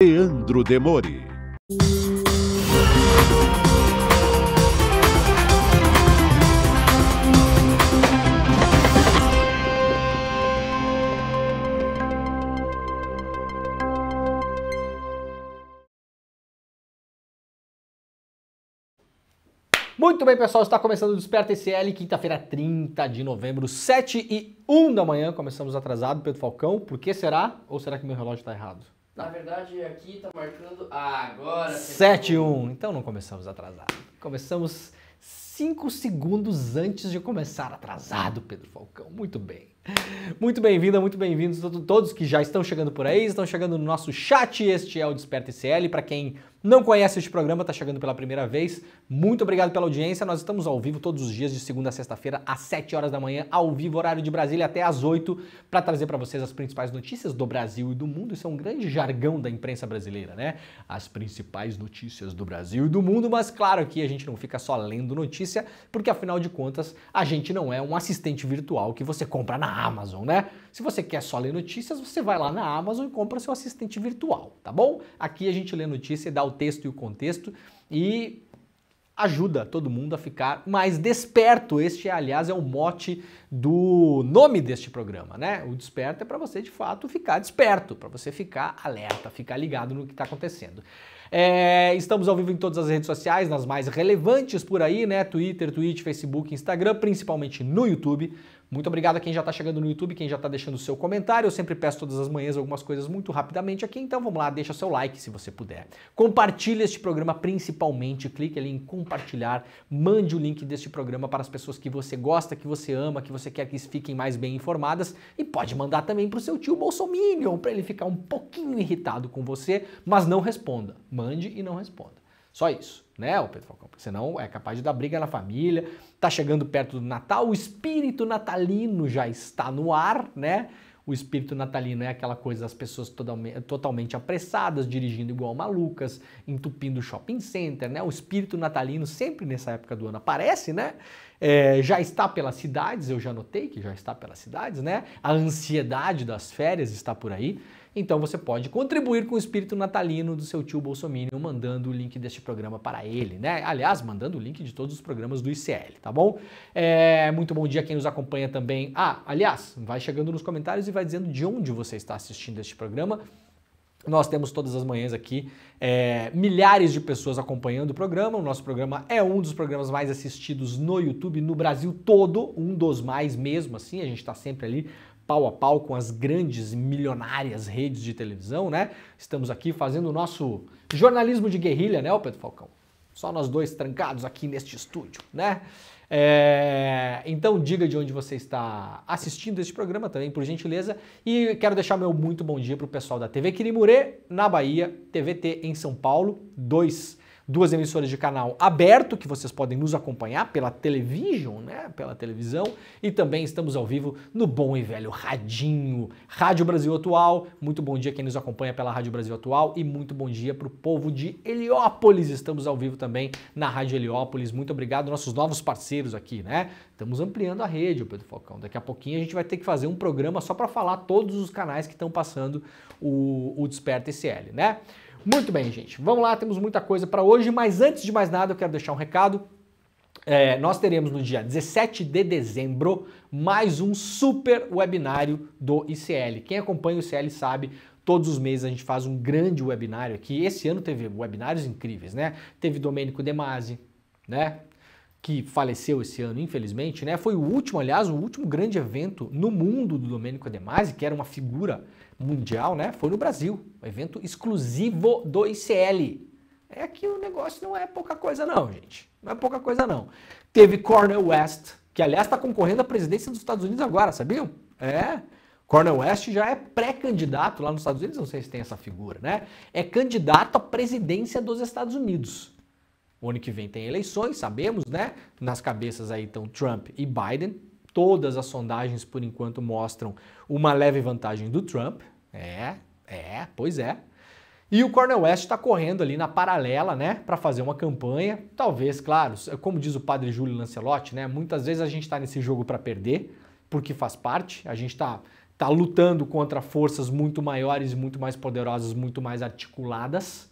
Leandro Demori. Muito bem, pessoal, está começando o Desperta ICL, quinta-feira, 30 de novembro, 7h01 da manhã, começamos atrasado, Pedro Falcão, por que será? Ou será que meu relógio está errado? Na verdade, aqui tá marcando agora. 7h01, então não começamos atrasado. Começamos 5 segundos antes de começar atrasado, Pedro Falcão. Muito bem. Muito bem-vinda, muito bem-vindos todos que já estão chegando por aí, estão chegando no nosso chat. Este é o Desperta ICL. Para quem não conhece este programa, está chegando pela primeira vez, muito obrigado pela audiência. Nós estamos ao vivo todos os dias, de segunda a sexta-feira, às 7 horas da manhã, ao vivo, horário de Brasília, até às 8, para trazer para vocês as principais notícias do Brasil e do mundo. Isso é um grande jargão da imprensa brasileira, né? As principais notícias do Brasil e do mundo, mas claro que a gente não fica só lendo notícia, porque afinal de contas, a gente não é um assistente virtual que você compra na Amazon, né? Se você quer só ler notícias, você vai lá na Amazon e compra seu assistente virtual, tá bom? Aqui a gente lê notícia e dá o texto e o contexto e ajuda todo mundo a ficar mais desperto. Este, aliás, é o mote do nome deste programa, né? O Desperta é para você, de fato, ficar desperto, para você ficar alerta, ficar ligado no que está acontecendo. Estamos ao vivo em todas as redes sociais, nas mais relevantes por aí, né? Twitter, Twitch, Facebook, Instagram, principalmente no YouTube. Muito obrigado a quem já está chegando no YouTube, quem já está deixando o seu comentário. Eu sempre peço todas as manhãs algumas coisas muito rapidamente aqui, então vamos lá, deixa seu like se você puder. Compartilhe este programa principalmente, clique ali em compartilhar, mande o link deste programa para as pessoas que você gosta, que você ama, que você quer que fiquem mais bem informadas, e pode mandar também para o seu tio Bolsominion, para ele ficar um pouquinho irritado com você, mas não responda. Mande e não responda. Só isso, né, o Pedro Falcão? Porque senão é capaz de dar briga na família. Tá chegando perto do Natal, o espírito natalino já está no ar, né? O espírito natalino é aquela coisa das pessoas totalmente apressadas, dirigindo igual malucas, entupindo o shopping center, né? O espírito natalino sempre nessa época do ano aparece, né? Já está pelas cidades, eu já notei que já está pelas cidades, né? A ansiedade das férias está por aí. Então você pode contribuir com o espírito natalino do seu tio Bolsominion mandando o link deste programa para ele, né? Aliás, mandando o link de todos os programas do ICL, tá bom? Muito bom dia quem nos acompanha também. Aliás, vai chegando nos comentários e vai dizendo de onde você está assistindo este programa. Nós temos todas as manhãs aqui milhares de pessoas acompanhando o programa. O nosso programa é um dos programas mais assistidos no YouTube, no Brasil todo, um dos mais mesmo assim, a gente está sempre ali pau a pau com as grandes milionárias redes de televisão, né? Estamos aqui fazendo o nosso jornalismo de guerrilha, né, Pedro Falcão? Só nós dois trancados aqui neste estúdio, né? Então diga de onde você está assistindo este programa também, por gentileza. E quero deixar meu muito bom dia para o pessoal da TV Quirimurê, na Bahia, TVT em São Paulo, duas emissoras de canal aberto, que vocês podem nos acompanhar pela televisão, né? Pela televisão. E também estamos ao vivo no bom e velho radinho, Rádio Brasil Atual. Muito bom dia quem nos acompanha pela Rádio Brasil Atual e muito bom dia para o povo de Heliópolis. Estamos ao vivo também na Rádio Heliópolis. Muito obrigado, nossos novos parceiros aqui, né? Estamos ampliando a rede, Pedro Falcão. Daqui a pouquinho a gente vai ter que fazer um programa só para falar todos os canais que estão passando o Desperta ICL, né? Muito bem, gente. Vamos lá, temos muita coisa para hoje, mas antes de mais nada eu quero deixar um recado. Nós teremos no dia 17 de dezembro mais um super webinário do ICL. Quem acompanha o ICL sabe, todos os meses a gente faz um grande webinário aqui. Esse ano teve webinários incríveis, né? Teve Domênico De Masi, né? Que faleceu esse ano, infelizmente, né? Foi o último, aliás, o último grande evento no mundo do Domênico De Masi, que era uma figura mundial, né? Foi no Brasil, um evento exclusivo do ICL. Que o negócio não é pouca coisa não, gente. Não é pouca coisa não. Teve Cornel West, que aliás está concorrendo à presidência dos Estados Unidos agora, sabiam? Cornel West já é pré-candidato lá nos Estados Unidos, não sei se tem essa figura, né? É candidato à presidência dos Estados Unidos. O ano que vem tem eleições, sabemos, né? Nas cabeças aí estão Trump e Biden. Todas as sondagens, por enquanto, mostram uma leve vantagem do Trump. Pois é. E o Cornel West está correndo ali na paralela, né, para fazer uma campanha. Talvez, claro, como diz o padre Júlio Lancelotti, né, muitas vezes a gente está nesse jogo para perder, porque faz parte. A gente está está lutando contra forças muito maiores, muito mais poderosas, muito mais articuladas,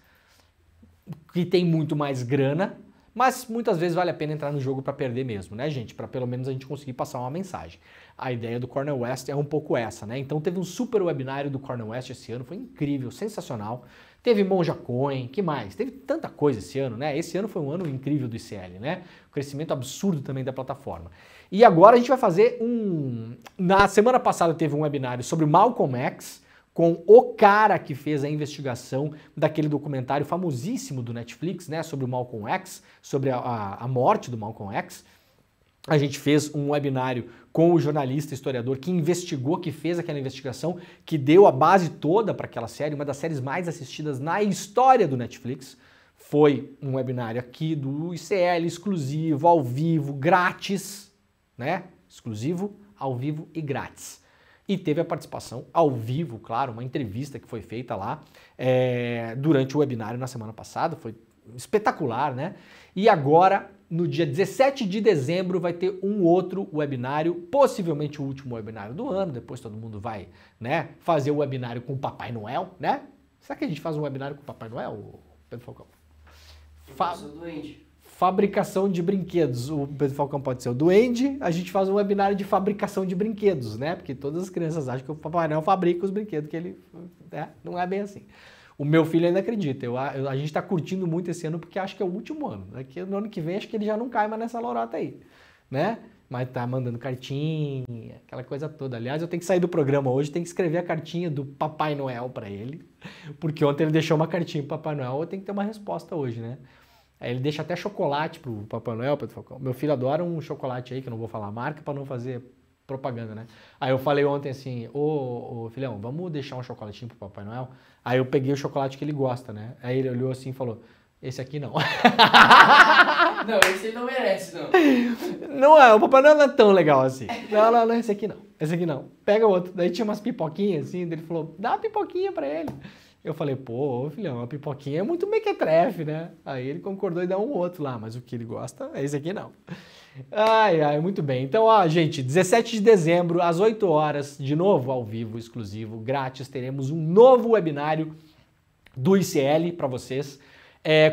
que tem muito mais grana, mas muitas vezes vale a pena entrar no jogo para perder mesmo, né, gente? Para pelo menos a gente conseguir passar uma mensagem. A ideia do Cornel West é um pouco essa, né? Então teve um super webinário do Cornel West esse ano, foi incrível, sensacional. Teve Monja Coin, que mais? Teve tanta coisa esse ano, né? Esse ano foi um ano incrível do ICL, né? O crescimento absurdo também da plataforma. E agora a gente vai fazer Na semana passada teve um webinário sobre Malcolm X, com o cara que fez a investigação daquele documentário famosíssimo do Netflix, né? Sobre o Malcolm X, sobre a morte do Malcolm X. A gente fez um webinário com o jornalista, historiador, que investigou, que fez aquela investigação, que deu a base toda para aquela série, uma das séries mais assistidas na história do Netflix. Foi um webinário aqui do ICL, exclusivo, ao vivo, grátis, né? Exclusivo, ao vivo e grátis. E teve a participação ao vivo, claro, uma entrevista que foi feita lá durante o webinário na semana passada, foi espetacular, né? E agora, no dia 17 de dezembro, vai ter um outro webinário, possivelmente o último webinário do ano, depois todo mundo vai, né, fazer o webinário com o Papai Noel, né? Será que a gente faz um webinário com o Papai Noel, Pedro Falcão? Eu sou doente. Fabricação de brinquedos. O Pedro Falcão pode ser o duende, a gente faz um webinário de fabricação de brinquedos, né? Porque todas as crianças acham que o Papai Noel fabrica os brinquedos, que ele... não é bem assim. O meu filho ainda acredita. A gente está curtindo muito esse ano porque acho que é o último ano. Daqui no ano que vem acho que ele já não cai mais nessa lorota aí, né? Mas tá mandando cartinha, aquela coisa toda. Aliás, eu tenho que sair do programa hoje, tenho que escrever a cartinha do Papai Noel para ele, porque ontem ele deixou uma cartinha pro Papai Noel, eu tenho que ter uma resposta hoje, né? Aí ele deixa até chocolate pro Papai Noel, Pedro Falcão. Meu filho adora um chocolate aí, que eu não vou falar a marca, para não fazer propaganda, né? Aí eu falei ontem assim, ô filhão, vamos deixar um chocolatinho pro Papai Noel? Aí eu peguei o chocolate que ele gosta, né? Aí ele olhou assim e falou, esse aqui não. Não, esse ele não merece, não. Não é, o Papai Noel não é tão legal assim. Não, esse aqui não. Esse aqui não. Pega outro. Daí tinha umas pipoquinhas assim, ele falou, dá uma pipoquinha pra ele. Eu falei, pô, filhão, a pipoquinha é muito mequetrefe, né? Aí ele concordou e deu um outro lá, mas o que ele gosta é esse aqui não. Ai, muito bem. Então, ó, gente, 17 de dezembro, às 8 horas, de novo, ao vivo, exclusivo, grátis, teremos um novo webinário do ICL para vocês,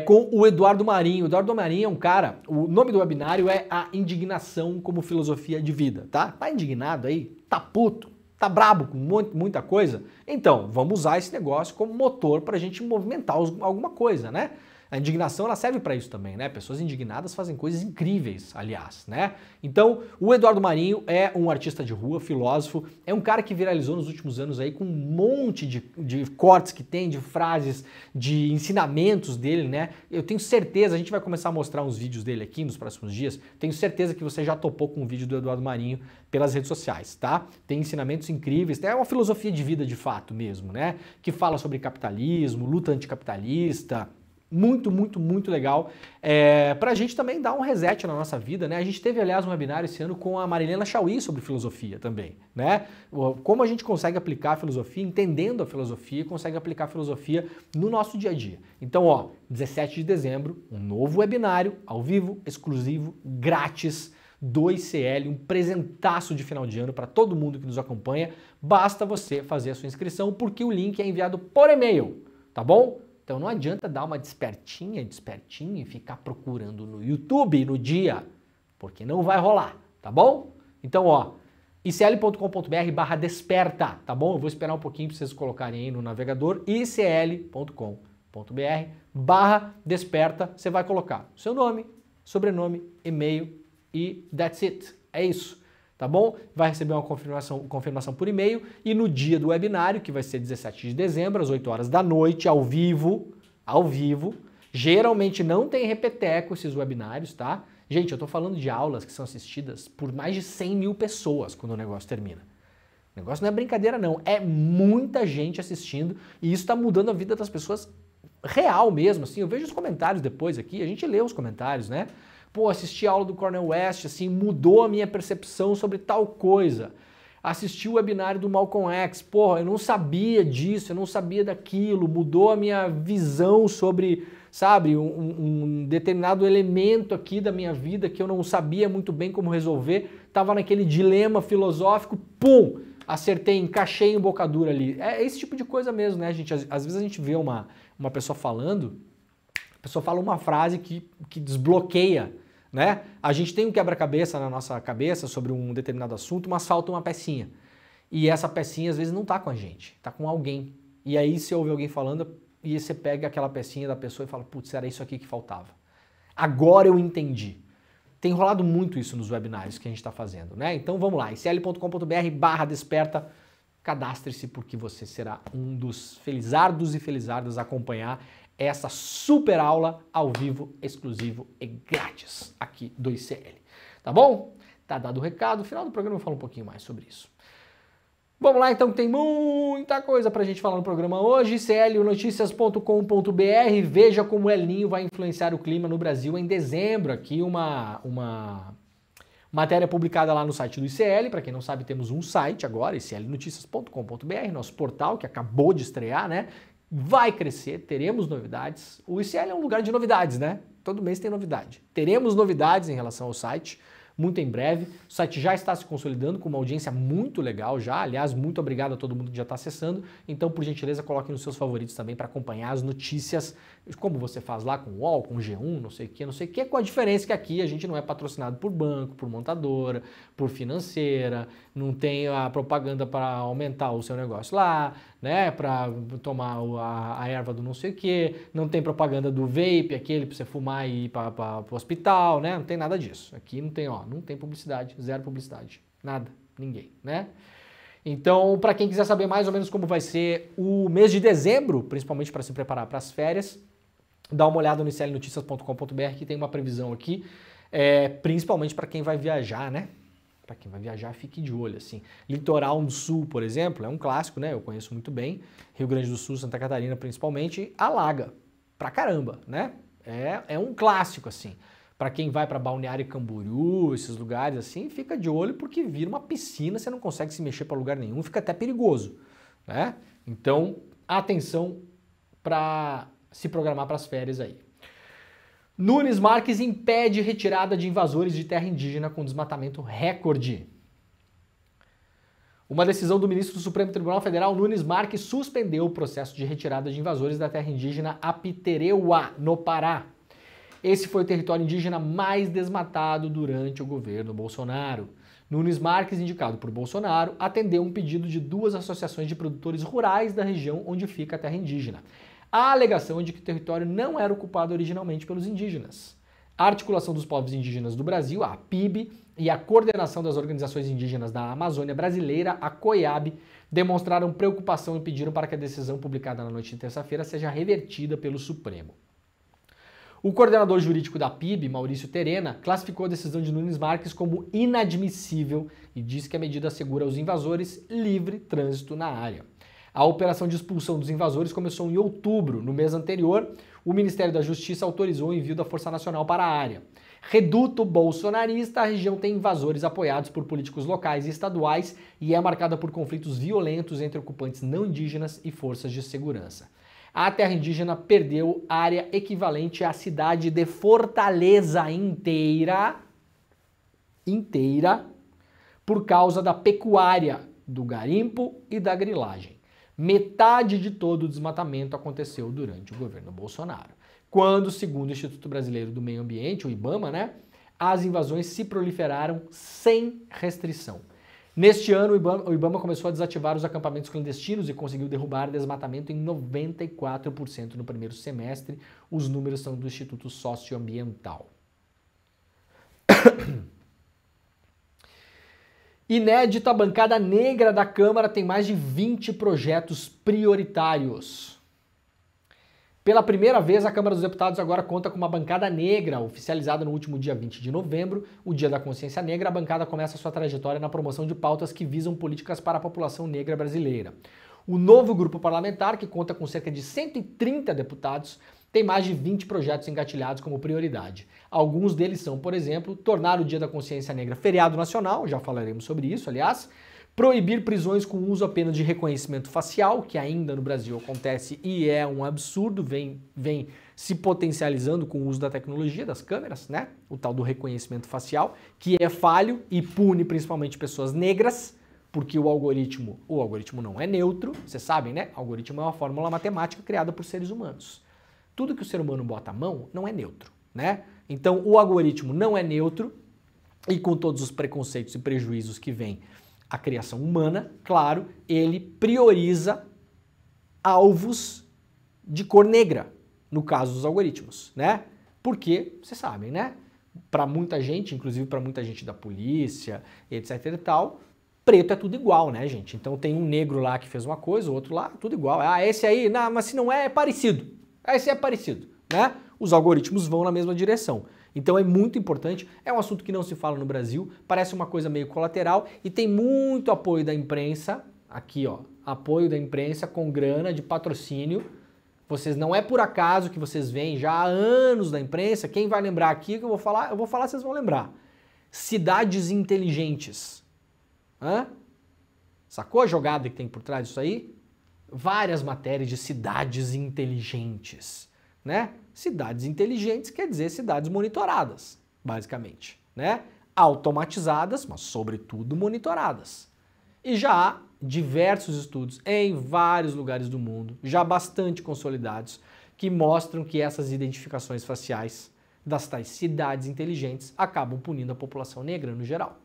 com o Eduardo Marinho. O Eduardo Marinho é um cara, o nome do webinário é A Indignação como Filosofia de Vida, tá? Tá indignado aí? Tá puto? Tá brabo com muita coisa? Então, vamos usar esse negócio como motor para a gente movimentar alguma coisa, né? A indignação, ela serve para isso também, né? Pessoas indignadas fazem coisas incríveis, aliás, né? Então, o Eduardo Marinho é um artista de rua, filósofo, é um cara que viralizou nos últimos anos aí com um monte de cortes que tem, de frases, de ensinamentos dele, né? Eu tenho certeza, a gente vai começar a mostrar uns vídeos dele aqui nos próximos dias, tenho certeza que você já topou com um vídeo do Eduardo Marinho pelas redes sociais, tá? Tem ensinamentos incríveis, é uma filosofia de vida de fato mesmo, né? Que fala sobre capitalismo, luta anticapitalista, muito legal, pra gente também dar um reset na nossa vida, né? A gente teve, aliás, um webinário esse ano com a Marilena Chauí sobre filosofia também, né? Como a gente consegue aplicar a filosofia, entendendo a filosofia, consegue aplicar a filosofia no nosso dia a dia. Então, ó, 17 de dezembro, um novo webinário, ao vivo, exclusivo, grátis, do ICL, um presentaço de final de ano para todo mundo que nos acompanha. Basta você fazer a sua inscrição, porque o link é enviado por e-mail, tá bom? Então não adianta dar uma despertinha e ficar procurando no YouTube no dia, porque não vai rolar, tá bom? Então, ó, icl.com.br/desperta, tá bom? Eu vou esperar um pouquinho para vocês colocarem aí no navegador, icl.com.br/desperta, você vai colocar seu nome, sobrenome, e-mail e that's it, é isso. Tá bom? Vai receber uma confirmação por e-mail e no dia do webinário, que vai ser 17 de dezembro, às 8 horas da noite, ao vivo, geralmente não tem repeteco esses webinários, tá? Gente, eu tô falando de aulas que são assistidas por mais de 100 mil pessoas quando o negócio termina. O negócio não é brincadeira não, é muita gente assistindo e isso tá mudando a vida das pessoas real mesmo, assim, eu vejo os comentários depois aqui, a gente lê os comentários, né? Pô, assisti a aula do Cornel West, assim, mudou a minha percepção sobre tal coisa. Assisti o webinário do Malcolm X, porra, eu não sabia disso, eu não sabia daquilo, mudou a minha visão sobre, sabe, um determinado elemento aqui da minha vida que eu não sabia muito bem como resolver, tava naquele dilema filosófico, pum! acertei, encaixei embocadura ali. É esse tipo de coisa mesmo, né, gente? Às vezes a gente vê uma pessoa falando, a pessoa fala uma frase que desbloqueia, né? A gente tem um quebra-cabeça na nossa cabeça sobre um determinado assunto, mas falta uma pecinha. E essa pecinha às vezes não tá com a gente, tá com alguém. E aí você ouve alguém falando e você pega aquela pecinha da pessoa e fala, putz, era isso aqui que faltava. Agora eu entendi. Tem rolado muito isso nos webinários que a gente está fazendo, né? Então vamos lá, icl.com.br/desperta, cadastre-se porque você será um dos felizardos e felizardas a acompanhar essa super aula ao vivo, exclusivo e grátis aqui do ICL. Tá bom? Tá dado o recado, no final do programa eu falo um pouquinho mais sobre isso. Vamos lá então, que tem muita coisa pra gente falar no programa hoje. iclnoticias.com.br, veja como o El Niño vai influenciar o clima no Brasil em dezembro. Aqui uma matéria publicada lá no site do ICL. Para quem não sabe, temos um site agora, iclnoticias.com.br, nosso portal que acabou de estrear, né? Vai crescer, teremos novidades. O ICL é um lugar de novidades, né? Todo mês tem novidade. Teremos novidades em relação ao site. Muito em breve. O site já está se consolidando com uma audiência muito legal já. Aliás, muito obrigado a todo mundo que já está acessando. Então, por gentileza, coloque nos seus favoritos também para acompanhar as notícias, como você faz lá com o UOL, com o G1, não sei o que, com a diferença que aqui a gente não é patrocinado por banco, por montadora, por financeira, não tem a propaganda para aumentar o seu negócio lá, né, para tomar a erva do não sei o que, não tem propaganda do vape, aquele para você fumar e ir para o hospital, né, não tem nada disso. Aqui não tem, não tem publicidade, zero publicidade, nada, ninguém, né? Então, para quem quiser saber mais ou menos como vai ser o mês de dezembro, principalmente para se preparar para as férias, dá uma olhada no iclnoticias.com.br que tem uma previsão aqui, principalmente para quem vai viajar, né? Para quem vai viajar, fique de olho, assim. Litoral do Sul, por exemplo, é um clássico, né? Eu conheço muito bem. Rio Grande do Sul, Santa Catarina, principalmente, alaga pra caramba, né? É um clássico, assim. Para quem vai para Balneário Camboriú, esses lugares assim, fica de olho porque vira uma piscina, você não consegue se mexer para lugar nenhum, fica até perigoso, né? Então, atenção para se programar para as férias aí. Nunes Marques impede retirada de invasores de terra indígena com desmatamento recorde. Uma decisão do ministro do Supremo Tribunal Federal, Nunes Marques, suspendeu o processo de retirada de invasores da terra indígena Apitereuá, no Pará. Esse foi o território indígena mais desmatado durante o governo Bolsonaro. Nunes Marques, indicado por Bolsonaro, atendeu um pedido de 2 associações de produtores rurais da região onde fica a terra indígena. A alegação é de que o território não era ocupado originalmente pelos indígenas. A Articulação dos Povos Indígenas do Brasil, a APIB, e a Coordenação das Organizações Indígenas da Amazônia Brasileira, a COIAB, demonstraram preocupação e pediram para que a decisão publicada na noite de terça-feira seja revertida pelo Supremo. O coordenador jurídico da PIB, Maurício Terena, classificou a decisão de Nunes Marques como inadmissível e disse que a medida assegura aos invasores livre trânsito na área. A operação de expulsão dos invasores começou em outubro. No mês anterior, o Ministério da Justiça autorizou o envio da Força Nacional para a área. Reduto bolsonarista, a região tem invasores apoiados por políticos locais e estaduais e é marcada por conflitos violentos entre ocupantes não indígenas e forças de segurança. A terra indígena perdeu área equivalente à cidade de Fortaleza inteira, por causa da pecuária, do garimpo e da grilagem. Metade de todo o desmatamento aconteceu durante o governo Bolsonaro, quando, segundo o Instituto Brasileiro do Meio Ambiente, o IBAMA, né, as invasões se proliferaram sem restrição. Neste ano, o IBAMA começou a desativar os acampamentos clandestinos e conseguiu derrubar desmatamento em 94% no primeiro semestre. Os números são do Instituto Socioambiental. Inédito, a bancada negra da Câmara tem mais de 20 projetos prioritários. Pela primeira vez, a Câmara dos Deputados agora conta com uma bancada negra, oficializada no último dia 20 de novembro, o Dia da Consciência Negra. A bancada começa sua trajetória na promoção de pautas que visam políticas para a população negra brasileira. O novo grupo parlamentar, que conta com cerca de 130 deputados, tem mais de 20 projetos engatilhados como prioridade. Alguns deles são, por exemplo, tornar o Dia da Consciência Negra feriado nacional, já falaremos sobre isso, aliás, proibir prisões com uso apenas de reconhecimento facial, que ainda no Brasil acontece e é um absurdo, vem se potencializando com o uso da tecnologia, das câmeras, né? O tal do reconhecimento facial, que é falho e pune principalmente pessoas negras, porque o algoritmo não é neutro, vocês sabem, né? O algoritmo é uma fórmula matemática criada por seres humanos. Tudo que o ser humano bota a mão não é neutro, né? Então o algoritmo não é neutro e com todos os preconceitos e prejuízos que vem a criação humana, claro, ele prioriza alvos de cor negra, no caso dos algoritmos, né? Porque, vocês sabem, né? Para muita gente, inclusive para muita gente da polícia, etc e tal, preto é tudo igual, né, gente? Então tem um negro lá que fez uma coisa, o outro lá, tudo igual. Ah, esse aí, não, mas se não é, é parecido. Esse é parecido, né? Os algoritmos vão na mesma direção. Então é muito importante, é um assunto que não se fala no Brasil, parece uma coisa meio colateral e tem muito apoio da imprensa, aqui ó, apoio da imprensa com grana de patrocínio. Vocês não é por acaso que vocês veem já há anos da imprensa, quem vai lembrar aqui que eu vou falar, vocês vão lembrar. Cidades inteligentes. Hã? Sacou a jogada que tem por trás disso aí? Várias matérias de cidades inteligentes, né? Cidades inteligentes quer dizer cidades monitoradas, basicamente, né? Automatizadas, mas sobretudo monitoradas. E já há diversos estudos em vários lugares do mundo, já bastante consolidados, que mostram que essas identificações faciais das tais cidades inteligentes acabam punindo a população negra no geral.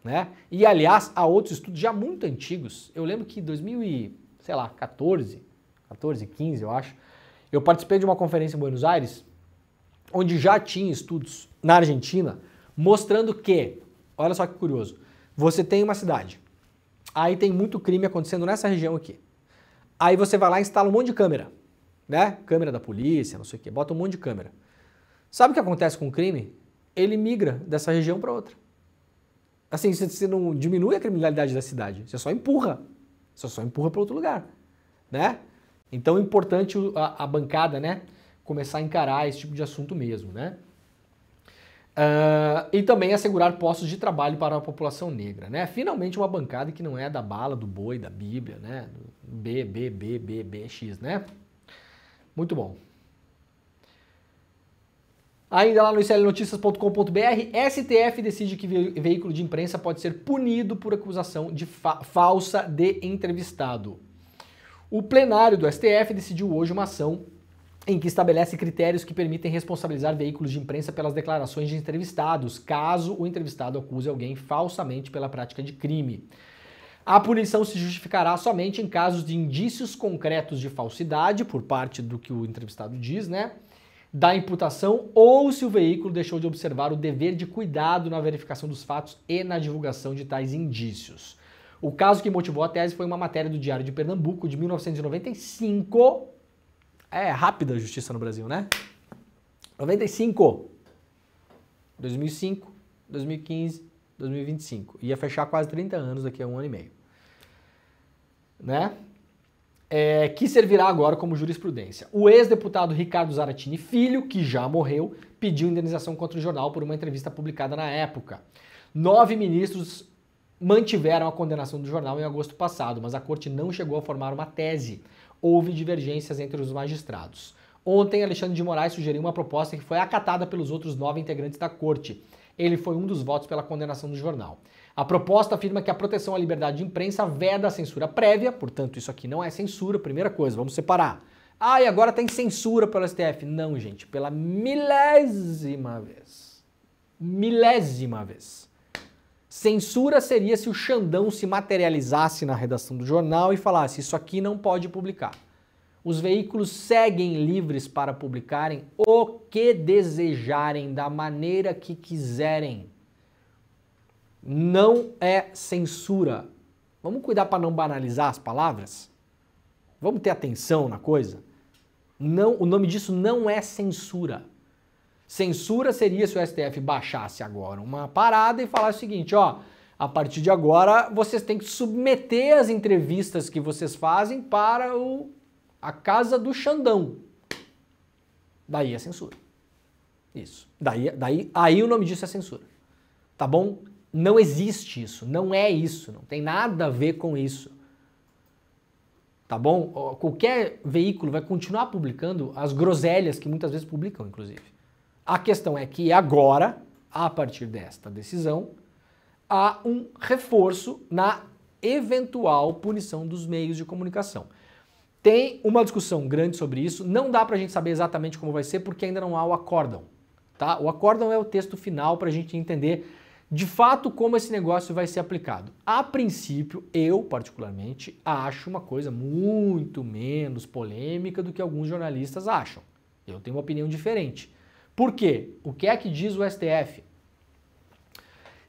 Né? E aliás, há outros estudos já muito antigos. Eu lembro que em 2014, 15 eu acho, eu participei de uma conferência em Buenos Aires, onde já tinha estudos na Argentina, mostrando que, olha só que curioso, você tem uma cidade, aí tem muito crime acontecendo nessa região aqui. Aí você vai lá e instala um monte de câmera, né? Câmera da polícia, não sei o quê, bota um monte de câmera. Sabe o que acontece com o crime? Ele migra dessa região para outra. Assim, você não diminui a criminalidade da cidade, você só empurra para outro lugar, né? Então é importante a bancada, né, começar a encarar esse tipo de assunto mesmo, né? E também assegurar postos de trabalho para a população negra, né? Finalmente uma bancada que não é da bala, do boi, da Bíblia, né? X, né? Muito bom. Ainda lá no iclnoticias.com.br, STF decide que veículo de imprensa pode ser punido por acusação de falsa de entrevistado. O plenário do STF decidiu hoje uma ação em que estabelece critérios que permitem responsabilizar veículos de imprensa pelas declarações de entrevistados, caso o entrevistado acuse alguém falsamente pela prática de crime. A punição se justificará somente em casos de indícios concretos de falsidade, por parte do que o entrevistado diz, né? Da imputação ou se o veículo deixou de observar o dever de cuidado na verificação dos fatos e na divulgação de tais indícios. O caso que motivou a tese foi uma matéria do Diário de Pernambuco de 1995. É rápida a justiça no Brasil, né? 95, 2005, 2015, 2025. Ia fechar quase 30 anos daqui a 1 ano e meio. Né? Que servirá agora como jurisprudência. O ex-deputado Ricardo Zaratini Filho, que já morreu, pediu indenização contra o jornal por uma entrevista publicada na época. 9 ministros mantiveram a condenação do jornal em agosto passado, mas a corte não chegou a formar uma tese. Houve divergências entre os magistrados. Ontem, Alexandre de Moraes sugeriu uma proposta que foi acatada pelos outros 9 integrantes da corte. Ele foi um dos votos pela condenação do jornal. A proposta afirma que a proteção à liberdade de imprensa veda a censura prévia, portanto isso aqui não é censura, primeira coisa, vamos separar. E agora tem censura pelo STF. Não, gente, pela milésima vez. Milésima vez. Censura seria se o Xandão se materializasse na redação do jornal e falasse, isso aqui não pode publicar. Os veículos seguem livres para publicarem o que desejarem, da maneira que quiserem. Não é censura. Vamos cuidar para não banalizar as palavras? Vamos ter atenção na coisa? Não, o nome disso não é censura. Censura seria se o STF baixasse agora uma parada e falasse o seguinte, ó, a partir de agora vocês têm que submeter as entrevistas que vocês fazem para a casa do Xandão. Daí é censura. Isso. Aí o nome disso é censura. Tá bom? Não existe isso, não é isso, não tem nada a ver com isso. Tá bom? Qualquer veículo vai continuar publicando as groselhas que muitas vezes publicam, inclusive. A questão é que agora, a partir desta decisão, há um reforço na eventual punição dos meios de comunicação. Tem uma discussão grande sobre isso, não dá pra gente saber exatamente como vai ser porque ainda não há o acórdão, tá? O acórdão é o texto final pra gente entender de fato como esse negócio vai ser aplicado. A princípio, eu particularmente acho uma coisa muito menos polêmica do que alguns jornalistas acham. Eu tenho uma opinião diferente. Por quê? O que é que diz o STF?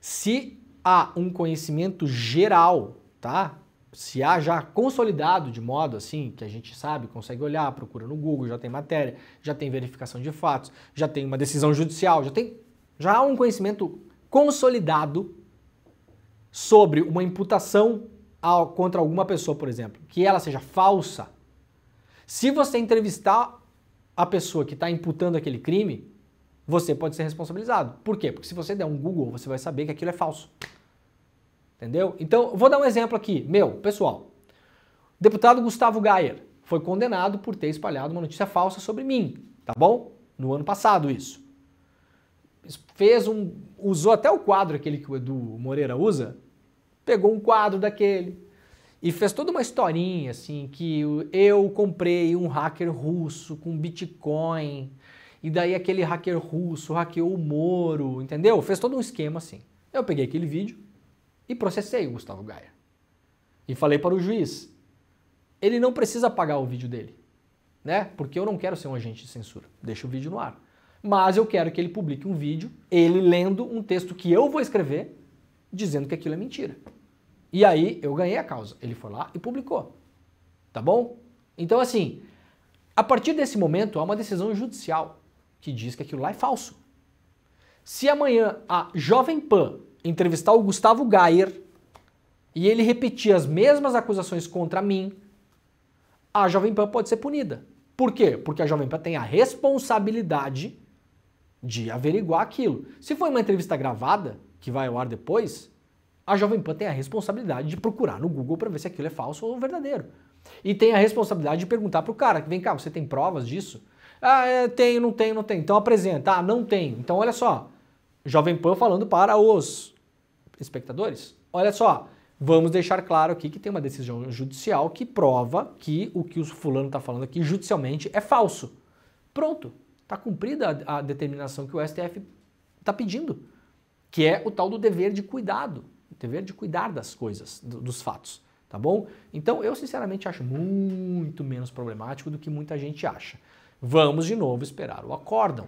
Se há um conhecimento geral, tá? Se há já consolidado de modo assim, que a gente sabe, consegue olhar, procura no Google, já tem matéria, já tem verificação de fatos, já tem uma decisão judicial, já há um conhecimento consolidado sobre uma imputação contra alguma pessoa, por exemplo, que ela seja falsa. Se você entrevistar a pessoa que está imputando aquele crime, você pode ser responsabilizado. Por quê? Porque se você der um Google, você vai saber que aquilo é falso. Entendeu? Então, vou dar um exemplo aqui, pessoal. O deputado Gustavo Gayer foi condenado por ter espalhado uma notícia falsa sobre mim, tá bom? No ano passado isso. Usou até o quadro aquele que o Edu Moreira usa, pegou um quadro daquele e fez toda uma historinha assim, que eu comprei um hacker russo com Bitcoin, e daí aquele hacker russo hackeou o Moro, entendeu? Fez todo um esquema assim. Eu peguei aquele vídeo e processei o Gustavo Gayer. E falei para o juiz, ele não precisa apagar o vídeo dele, né? Porque eu não quero ser um agente de censura, deixa o vídeo no ar. Mas eu quero que ele publique um vídeo, ele lendo um texto que eu vou escrever, dizendo que aquilo é mentira. E aí eu ganhei a causa. Ele foi lá e publicou. Tá bom? Então assim, a partir desse momento há uma decisão judicial que diz que aquilo lá é falso. Se amanhã a Jovem Pan entrevistar o Gustavo Gayer e ele repetir as mesmas acusações contra mim, a Jovem Pan pode ser punida. Por quê? Porque a Jovem Pan tem a responsabilidade de averiguar aquilo. Se for uma entrevista gravada, que vai ao ar depois, a Jovem Pan tem a responsabilidade de procurar no Google para ver se aquilo é falso ou verdadeiro. E tem a responsabilidade de perguntar pro cara, vem cá, você tem provas disso? Ah, tenho, não tenho, não tenho. Então apresenta. Ah, não tenho. Então olha só, Jovem Pan falando para os espectadores. Olha só, vamos deixar claro aqui que tem uma decisão judicial que prova que o fulano está falando aqui judicialmente é falso. Pronto, está cumprida a determinação que o STF está pedindo, que é o tal do dever de cuidado, o dever de cuidar das coisas, dos fatos, tá bom? Então eu sinceramente acho muito menos problemático do que muita gente acha. Vamos de novo esperar o acórdão.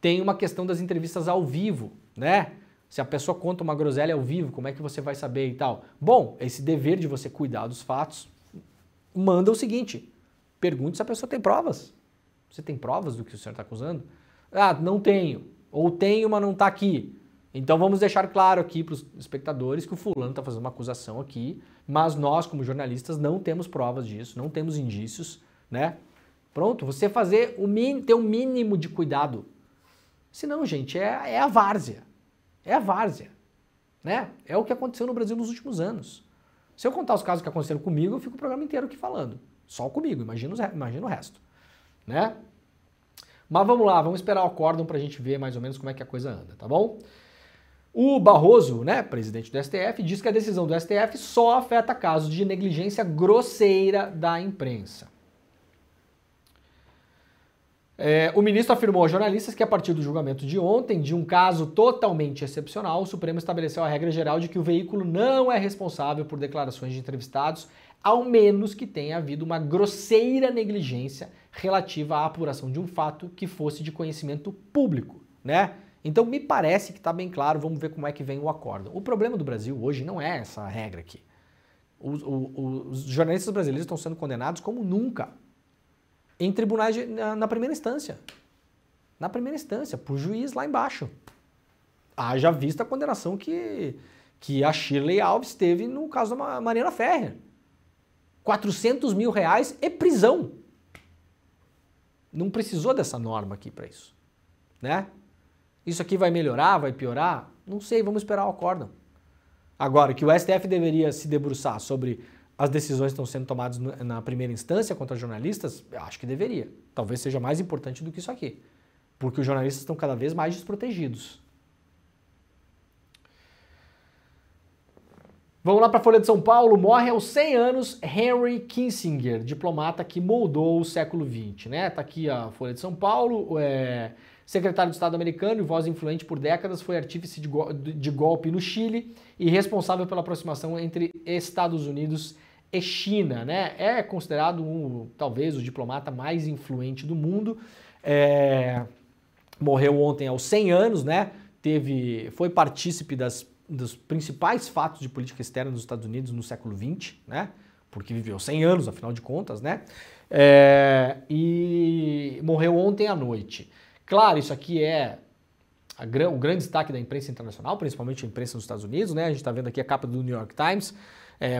Tem uma questão das entrevistas ao vivo, né? Se a pessoa conta uma groselha ao vivo, como é que você vai saber e tal? Bom, esse dever de você cuidar dos fatos manda o seguinte, pergunte se a pessoa tem provas. Você tem provas do que o senhor está acusando? Ah, não tenho. Ou tenho, mas não está aqui. Então vamos deixar claro aqui para os espectadores que o fulano está fazendo uma acusação aqui, mas nós, como jornalistas, não temos provas disso, não temos indícios, né? Pronto, você ter um mínimo de cuidado. Senão, gente, é a várzea. É a várzea, né? É o que aconteceu no Brasil nos últimos anos. Se eu contar os casos que aconteceram comigo, eu fico o programa inteiro aqui falando. Só comigo, imagina o resto, né? Mas vamos lá, vamos esperar o acórdão pra gente ver mais ou menos como é que a coisa anda, tá bom? O Barroso, né, presidente do STF, diz que a decisão do STF só afeta casos de negligência grosseira da imprensa. O ministro afirmou aos jornalistas que a partir do julgamento de ontem, de um caso totalmente excepcional, o Supremo estabeleceu a regra geral de que o veículo não é responsável por declarações de entrevistados, ao menos que tenha havido uma grosseira negligência relativa à apuração de um fato que fosse de conhecimento público, né? Então me parece que está bem claro, vamos ver como é que vem o acórdão. O problema do Brasil hoje não é essa regra aqui. Os jornalistas brasileiros estão sendo condenados como nunca em tribunais na primeira instância. Na primeira instância, por juiz lá embaixo. Haja vista a condenação que a Shirley Alves teve no caso da Mariana Ferrer. 400 mil reais e prisão. Não precisou dessa norma aqui para isso, né? Isso aqui vai melhorar, vai piorar? Não sei, vamos esperar o acórdão. Agora, que o STF deveria se debruçar sobre as decisões que estão sendo tomadas na primeira instância contra jornalistas, eu acho que deveria. Talvez seja mais importante do que isso aqui. Porque os jornalistas estão cada vez mais desprotegidos. Vamos lá para a Folha de São Paulo. Morre aos 100 anos Henry Kissinger, diplomata que moldou o século XX, né? Tá aqui a Folha de São Paulo. Secretário de Estado americano e voz influente por décadas, foi artífice de golpe no Chile e responsável pela aproximação entre Estados Unidos e China, né? É considerado talvez o diplomata mais influente do mundo. Morreu ontem aos 100 anos, né? Foi partícipe dos principais fatos de política externa dos Estados Unidos no século XX, né? Porque viveu 100 anos, afinal de contas, né? E morreu ontem à noite. Claro, isso aqui é o grande destaque da imprensa internacional, principalmente a imprensa dos Estados Unidos, né? A gente está vendo aqui a capa do New York Times,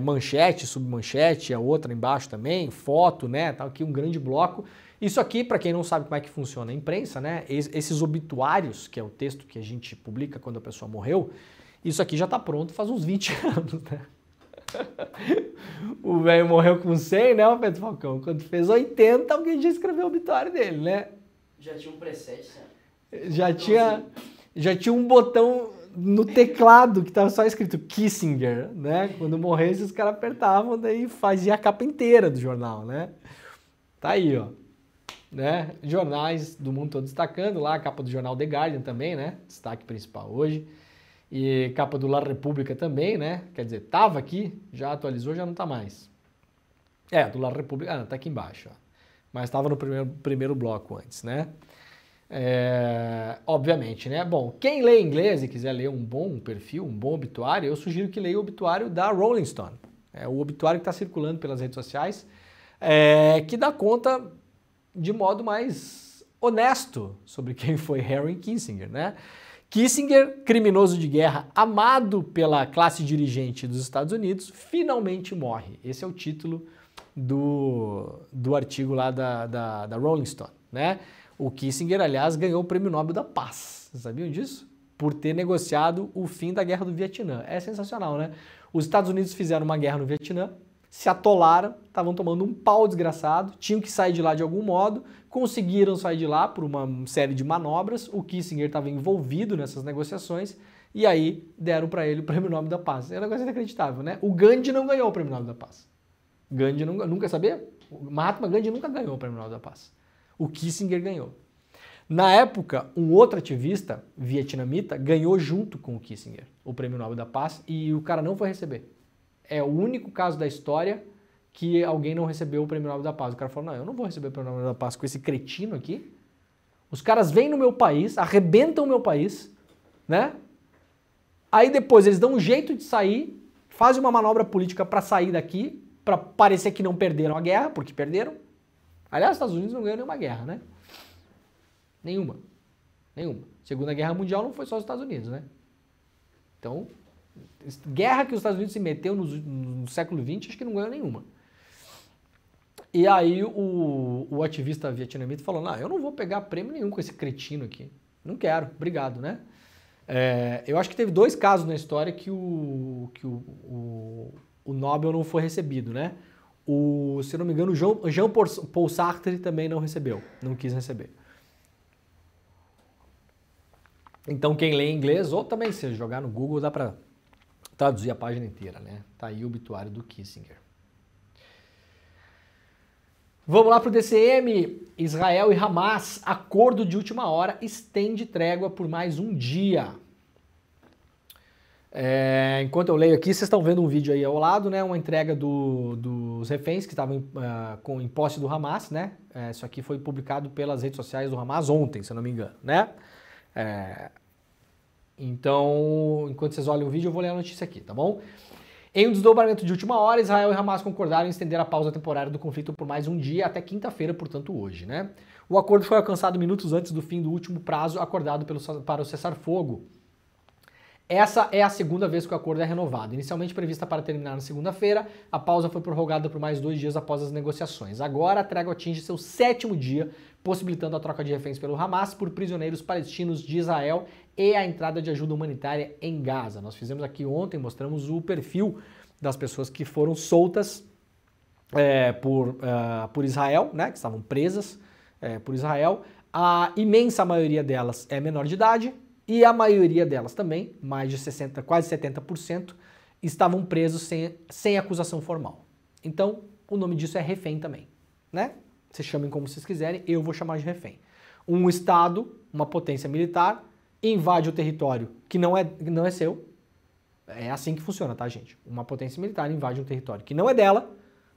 manchete, submanchete, a outra embaixo também, foto, né? Tá aqui um grande bloco. Isso aqui, para quem não sabe como é que funciona a imprensa, né? Esses obituários, que é o texto que a gente publica quando a pessoa morreu, isso aqui já está pronto faz uns 20 anos, né? O velho morreu com 100, né, o Pedro Falcão? Quando fez 80, alguém já escreveu o obituário dele, né? Já tinha um preset, né? Já tinha um botão no teclado que estava só escrito Kissinger, né? Quando morresse, os caras apertavam, daí fazia a capa inteira do jornal, né? Tá aí, ó. Né? Jornais do mundo todo destacando, lá a capa do jornal The Guardian também, né? Destaque principal hoje. E capa do La República também, né? Quer dizer, tava aqui, já atualizou, já não tá mais. Do La República, tá aqui embaixo, ó. Mas estava no primeiro bloco antes, né? Obviamente, né? Bom, quem lê inglês e quiser ler um bom perfil, um bom obituário, eu sugiro que leia o obituário da Rolling Stone. É o obituário que está circulando pelas redes sociais, que dá conta de modo mais honesto sobre quem foi Henry Kissinger, né? Kissinger, criminoso de guerra, amado pela classe dirigente dos Estados Unidos, finalmente morre. Esse é o título do artigo lá da Rolling Stone, né? O Kissinger, aliás, ganhou o Prêmio Nobel da Paz. Vocês sabiam disso? Por ter negociado o fim da Guerra do Vietnã. É sensacional, né? Os Estados Unidos fizeram uma guerra no Vietnã, se atolaram, estavam tomando um pau desgraçado, tinham que sair de lá de algum modo, conseguiram sair de lá por uma série de manobras, o Kissinger estava envolvido nessas negociações, e aí deram para ele o Prêmio Nobel da Paz. É um negócio inacreditável, né? O Gandhi não ganhou o Prêmio Nobel da Paz. Gandhi nunca sabia? O Mahatma Gandhi nunca ganhou o Prêmio Nobel da Paz. O Kissinger ganhou. Na época, um outro ativista vietnamita ganhou junto com o Kissinger o Prêmio Nobel da Paz e o cara não foi receber. É o único caso da história que alguém não recebeu o Prêmio Nobel da Paz. O cara falou, não, eu não vou receber o Prêmio Nobel da Paz com esse cretino aqui. Os caras vêm no meu país, arrebentam o meu país, né? Aí depois eles dão um jeito de sair, fazem uma manobra política para sair daqui, para parecer que não perderam a guerra, porque perderam. Aliás, os Estados Unidos não ganhou nenhuma guerra, né? Nenhuma. Segunda Guerra Mundial não foi só os Estados Unidos, né? Então, guerra que os Estados Unidos se meteu no século XX, acho que não ganhou nenhuma. E aí o ativista vietnamita falou, não, eu não vou pegar prêmio nenhum com esse cretino aqui. Não quero, obrigado, né? Eu acho que teve 2 casos na história que o Nobel não foi recebido, né? Se eu não me engano, o Jean-Paul Sartre também não recebeu, não quis receber. Então quem lê inglês, ou também se jogar no Google, dá para traduzir a página inteira, né? Tá aí o obituário do Kissinger. Vamos lá para o DCM. Israel e Hamas, acordo de última hora, estende trégua por mais um dia. Enquanto eu leio aqui, vocês estão vendo um vídeo aí ao lado, né? Uma entrega dos reféns que estavam em posse do Hamas, né? Isso aqui foi publicado pelas redes sociais do Hamas ontem, se eu não me engano, né? Então, enquanto vocês olham o vídeo, eu vou ler a notícia aqui, tá bom? Em um desdobramento de última hora, Israel e Hamas concordaram em estender a pausa temporária do conflito por mais um dia até quinta-feira, portanto hoje, né? O acordo foi alcançado minutos antes do fim do último prazo acordado para o cessar-fogo. Essa é a segunda vez que o acordo é renovado. Inicialmente prevista para terminar na segunda-feira, a pausa foi prorrogada por mais 2 dias após as negociações. Agora a trégua atinge seu 7º dia, possibilitando a troca de reféns pelo Hamas por prisioneiros palestinos de Israel e a entrada de ajuda humanitária em Gaza. Nós fizemos aqui ontem, mostramos o perfil das pessoas que foram soltas por Israel, né, que estavam presas por Israel. A imensa maioria delas é menor de idade, e a maioria delas também, mais de 60%, quase 70%, estavam presos sem acusação formal. Então, o nome disso é refém também, né? Vocês chamem como vocês quiserem, eu vou chamar de refém. Um Estado, uma potência militar, invade o território que não é seu. É assim que funciona, tá, gente? Uma potência militar invade um território que não é dela,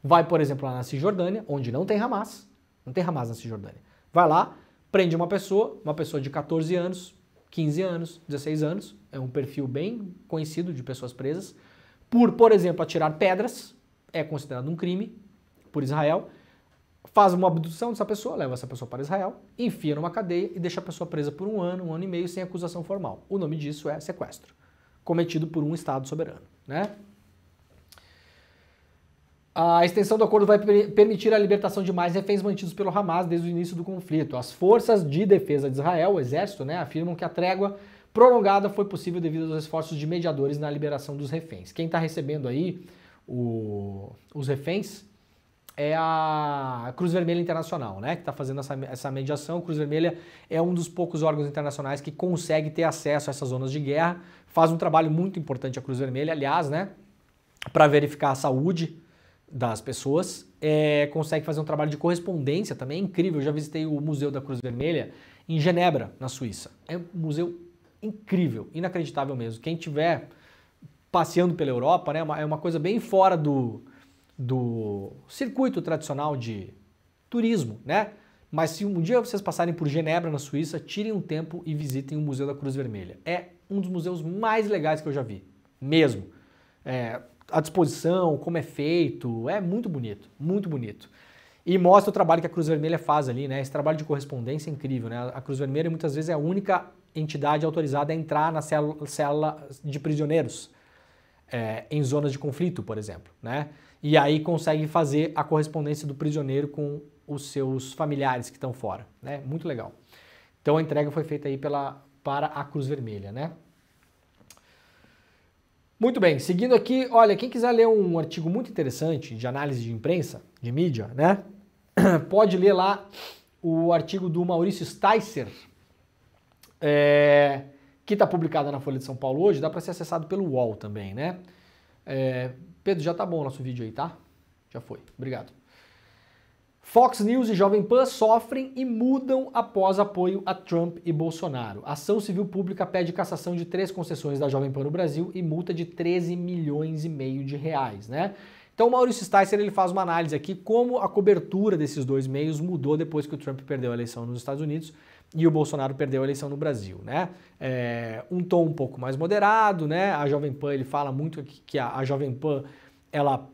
vai, por exemplo, lá na Cisjordânia, onde não tem Hamas na Cisjordânia. Vai lá, prende uma pessoa de 14 anos, 15 anos, 16 anos, é um perfil bem conhecido de pessoas presas, por exemplo, atirar pedras, é considerado um crime por Israel, faz uma abdução dessa pessoa, leva essa pessoa para Israel, enfia numa cadeia e deixa a pessoa presa por um ano e meio sem acusação formal. O nome disso é sequestro, cometido por um Estado soberano, né? A extensão do acordo vai permitir a libertação de mais reféns mantidos pelo Hamas desde o início do conflito. As forças de defesa de Israel, o exército, né, afirmam que a trégua prolongada foi possível devido aos esforços de mediadores na liberação dos reféns. Quem está recebendo aí os reféns é a Cruz Vermelha Internacional, né, que está fazendo essa mediação. A Cruz Vermelha é um dos poucos órgãos internacionais que consegue ter acesso a essas zonas de guerra. Faz um trabalho muito importante a Cruz Vermelha, aliás, né, para verificar a saúde das pessoas, consegue fazer um trabalho de correspondência também, é incrível. Eu já visitei o Museu da Cruz Vermelha em Genebra, na Suíça. É um museu incrível, inacreditável mesmo. Quem estiver passeando pela Europa, né, é uma coisa bem fora do circuito tradicional de turismo, né? Mas se um dia vocês passarem por Genebra, na Suíça, tirem um tempo e visitem o Museu da Cruz Vermelha. É um dos museus mais legais que eu já vi, mesmo. A disposição, como é feito, é muito bonito, muito bonito. E mostra o trabalho que a Cruz Vermelha faz ali, né? Esse trabalho de correspondência é incrível, né? A Cruz Vermelha muitas vezes é a única entidade autorizada a entrar na célula de prisioneiros, em zonas de conflito, por exemplo, né? E aí consegue fazer a correspondência do prisioneiro com os seus familiares que estão fora, né? Muito legal. Então a entrega foi feita aí para a Cruz Vermelha, né? Muito bem, seguindo aqui, olha, quem quiser ler um artigo muito interessante de análise de imprensa, de mídia, né? Pode ler lá o artigo do Maurício Sticer, que está publicado na Folha de São Paulo hoje, dá para ser acessado pelo UOL também, né? Pedro, já tá bom o nosso vídeo aí, tá? Já foi, obrigado. Fox News e Jovem Pan sofrem e mudam após apoio a Trump e Bolsonaro. A ação civil pública pede cassação de 3 concessões da Jovem Pan no Brasil e multa de 13 milhões e meio de reais, né? Então o Maurício Sticer, ele faz uma análise aqui como a cobertura desses 2 meios mudou depois que o Trump perdeu a eleição nos Estados Unidos e o Bolsonaro perdeu a eleição no Brasil, né? Um tom um pouco mais moderado, né? A Jovem Pan, ele fala muito que a Jovem Pan, ela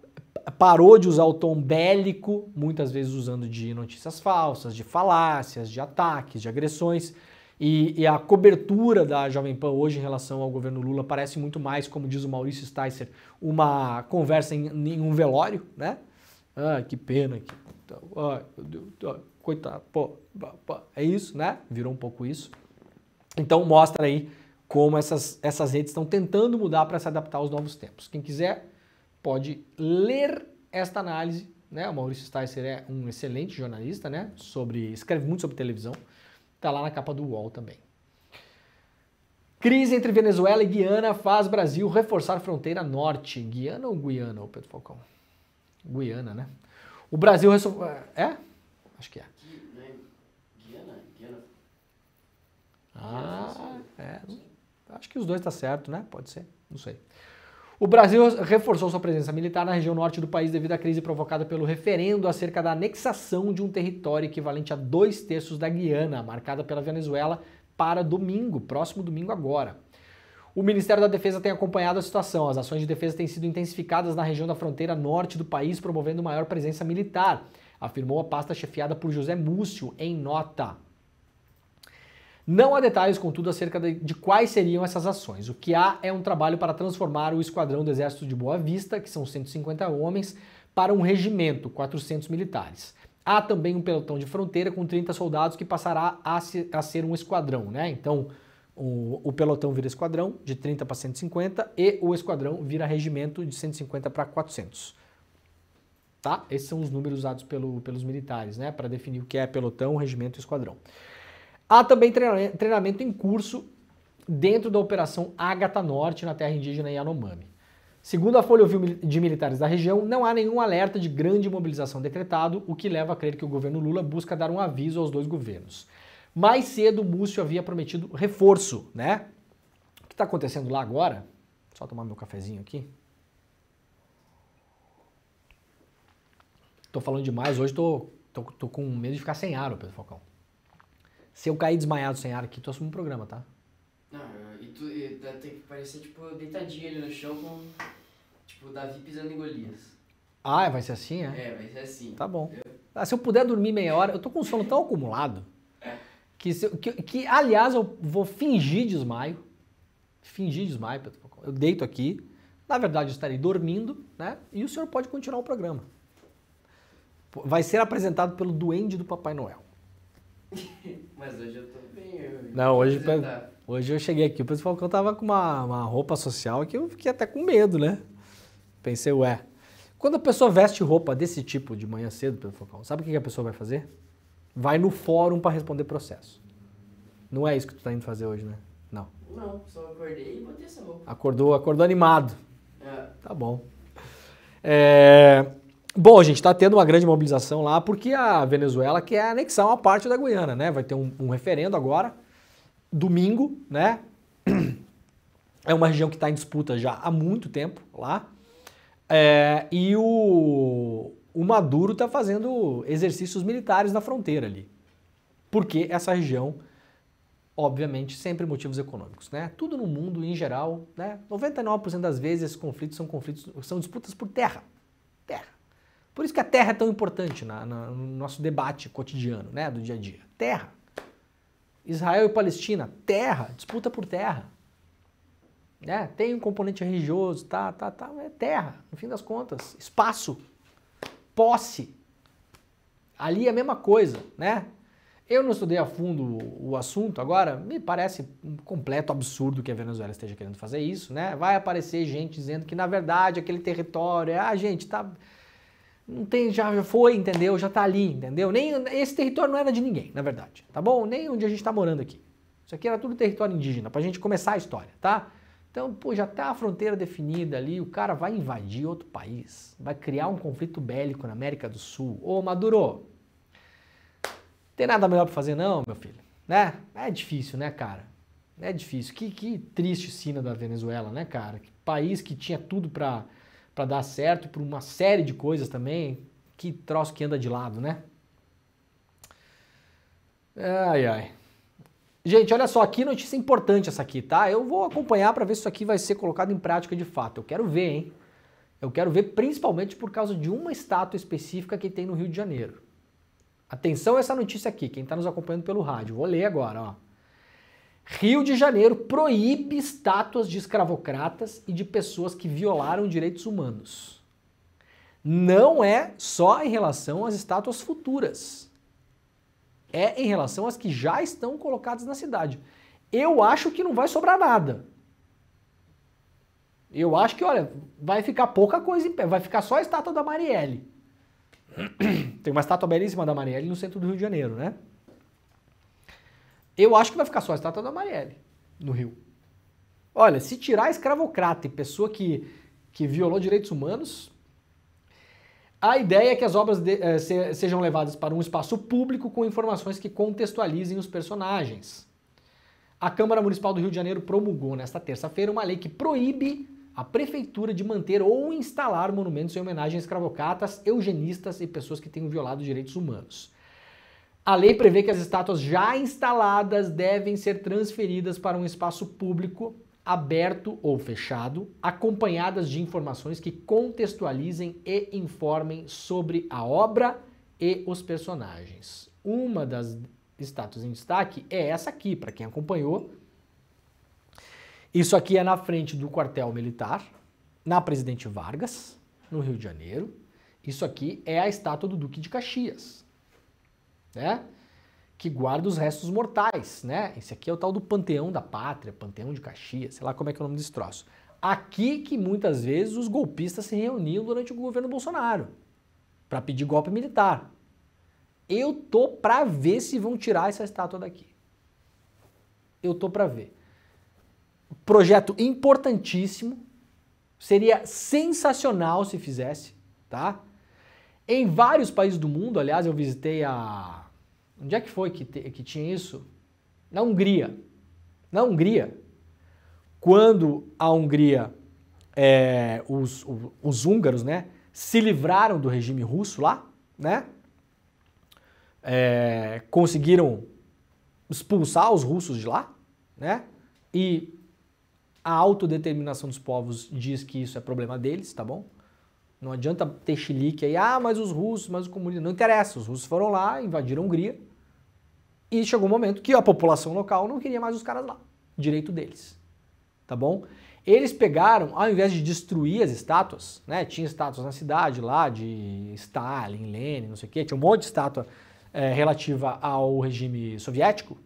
parou de usar o tom bélico, muitas vezes usando de notícias falsas, de falácias, de ataques, de agressões. E a cobertura da Jovem Pan hoje em relação ao governo Lula parece muito mais, como diz o Maurício Sticer, uma conversa em um velório, né? Ah, que pena. Ai, meu Deus, coitado. Pô, é isso, né? Virou um pouco isso. Então mostra aí como essas redes estão tentando mudar para se adaptar aos novos tempos. Quem quiser pode ler esta análise, né? O Maurício Sticer é um excelente jornalista, né? Escreve muito sobre televisão. Está lá na capa do UOL também. Crise entre Venezuela e Guiana faz Brasil reforçar fronteira norte. Guiana ou Guiana, ô Pedro Falcão? Guiana, né? O Brasil... Acho que é. Guiana? Acho que os dois tá certo, né? Pode ser, não sei. O Brasil reforçou sua presença militar na região norte do país devido à crise provocada pelo referendo acerca da anexação de um território equivalente a 2/3 da Guiana, marcada pela Venezuela, para domingo, próximo domingo agora. O Ministério da Defesa tem acompanhado a situação. As ações de defesa têm sido intensificadas na região da fronteira norte do país, promovendo maior presença militar, afirmou a pasta chefiada por José Múcio em nota. Não há detalhes, contudo, acerca de quais seriam essas ações. O que há é um trabalho para transformar o esquadrão do Exército de Boa Vista, que são 150 homens, para um regimento, 400 militares. Há também um pelotão de fronteira com 30 soldados que passará a ser um esquadrão, né? Então, o pelotão vira esquadrão de 30 para 150 e o esquadrão vira regimento de 150 para 400. Tá? Esses são os números usados pelos militares, né? Para definir o que é pelotão, regimento e esquadrão. Há também treinamento em curso dentro da Operação Ágata Norte, na terra indígena Yanomami. Segundo a Folha Ouviu de militares da região, não há nenhum alerta de grande mobilização decretado, o que leva a crer que o governo Lula busca dar um aviso aos dois governos. Mais cedo, Múcio havia prometido reforço, né? O que está acontecendo lá agora? Só tomar meu cafezinho aqui. Tô falando demais, hoje tô com medo de ficar sem ar, Pedro Falcão. Se eu cair desmaiado sem ar aqui, tu assume um programa, tá? Não, e tem que parecer, tipo, deitadinho ali no chão com, tipo, Davi pisando em Golias. Ah, vai ser assim, é? É, vai ser assim. Tá bom. Ah, se eu puder dormir meia hora, eu tô com um sono tão acumulado que aliás, eu vou fingir desmaio. Fingir desmaio, Pedro Falcão. Eu deito aqui, na verdade eu estarei dormindo, né? E o senhor pode continuar o programa. Vai ser apresentado pelo duende do Papai Noel. Mas hoje eu tô bem. Não, hoje eu cheguei aqui, o Pedro Falcão tava com uma roupa social que eu fiquei até com medo, né? Pensei, ué. Quando a pessoa veste roupa desse tipo de manhã cedo, Pedro Falcão, sabe o que a pessoa vai fazer? Vai no fórum para responder processo. Não é isso que tu tá indo fazer hoje, né? Não. Não, só acordei e botei essa roupa. Acordou animado. É. Tá bom. Bom, gente, tá tendo uma grande mobilização lá porque a Venezuela quer anexar uma parte da Guiana, né? Vai ter um referendo agora, domingo, né? É uma região que está em disputa já há muito tempo lá. E o Maduro está fazendo exercícios militares na fronteira ali. Porque essa região, obviamente, sempre motivos econômicos, né? Tudo no mundo, em geral, né? 99% das vezes esses conflitos são disputas por terra. Terra. Por isso que a terra é tão importante no nosso debate cotidiano, né? Do dia a dia. Terra. Israel e Palestina, terra, disputa por terra. Né? Tem um componente religioso, é terra, no fim das contas. Espaço, posse. Ali é a mesma coisa, né? Eu não estudei a fundo o assunto, agora me parece um completo absurdo que a Venezuela esteja querendo fazer isso, né? Vai aparecer gente dizendo que, na verdade, aquele território, gente, tá... Não tem, já foi, entendeu? Já tá ali, entendeu? Nem esse território não era de ninguém, na verdade, tá bom? Nem onde a gente tá morando aqui. Isso aqui era tudo território indígena, pra gente começar a história, tá? Então, pô, já tá a fronteira definida ali, o cara vai invadir outro país, vai criar um conflito bélico na América do Sul. Ô, Maduro, tem nada melhor pra fazer não, meu filho, né? É difícil, né, cara? É difícil. Que triste cena da Venezuela, né, cara? Que país que tinha tudo pra dar certo, por uma série de coisas também, que troço que anda de lado, né? Ai, ai. Gente, olha só, aqui notícia importante essa aqui, tá? Eu vou acompanhar para ver se isso aqui vai ser colocado em prática de fato. Eu quero ver, hein? Eu quero ver principalmente por causa de uma estátua específica que tem no Rio de Janeiro. Atenção a essa notícia aqui, quem está nos acompanhando pelo rádio. Vou ler agora, ó. Rio de Janeiro proíbe estátuas de escravocratas e de pessoas que violaram direitos humanos. Não é só em relação às estátuas futuras. É em relação às que já estão colocadas na cidade. Eu acho que não vai sobrar nada. Eu acho que, olha, vai ficar pouca coisa em pé. Vai ficar só a estátua da Marielle. Tem uma estátua belíssima da Marielle no centro do Rio de Janeiro, né? Eu acho que vai ficar só a estátua da Marielle no Rio. Olha, se tirar a escravocrata e pessoa que violou direitos humanos, a ideia é que as obras sejam levadas para um espaço público com informações que contextualizem os personagens. A Câmara Municipal do Rio de Janeiro promulgou nesta terça-feira uma lei que proíbe a prefeitura de manter ou instalar monumentos em homenagem a escravocratas, eugenistas e pessoas que tenham violado direitos humanos. A lei prevê que as estátuas já instaladas devem ser transferidas para um espaço público, aberto ou fechado, acompanhadas de informações que contextualizem e informem sobre a obra e os personagens. Uma das estátuas em destaque é essa aqui, para quem acompanhou. Isso aqui é na frente do quartel militar, na Presidente Vargas, no Rio de Janeiro. Isso aqui é a estátua do Duque de Caxias, né? Que guarda os restos mortais, né? Esse aqui é o tal do Panteão da Pátria, Panteão de Caxias, sei lá como é que é o nome desse troço. Aqui que muitas vezes os golpistas se reuniam durante o governo Bolsonaro para pedir golpe militar. Eu tô para ver se vão tirar essa estátua daqui. Eu tô para ver. Projeto importantíssimo, Seria sensacional se fizesse, tá? Em vários países do mundo, aliás, eu visitei a... Onde é que foi que tinha isso? Na Hungria. Na Hungria, quando a Hungria, os húngaros, né, se livraram do regime russo lá, né, conseguiram expulsar os russos de lá, né, e a autodeterminação dos povos diz que isso é problema deles, tá bom? Não adianta ter chilique aí, mas os russos, mas o comunismo, não interessa, os russos foram lá, invadiram a Hungria, e chegou um momento que a população local não queria mais os caras lá, direito deles, tá bom? Eles pegaram, ao invés de destruir as estátuas, né, tinha estátuas na cidade lá de Stalin, Lenin, não sei o quê, tinha um monte de estátua relativa ao regime soviético,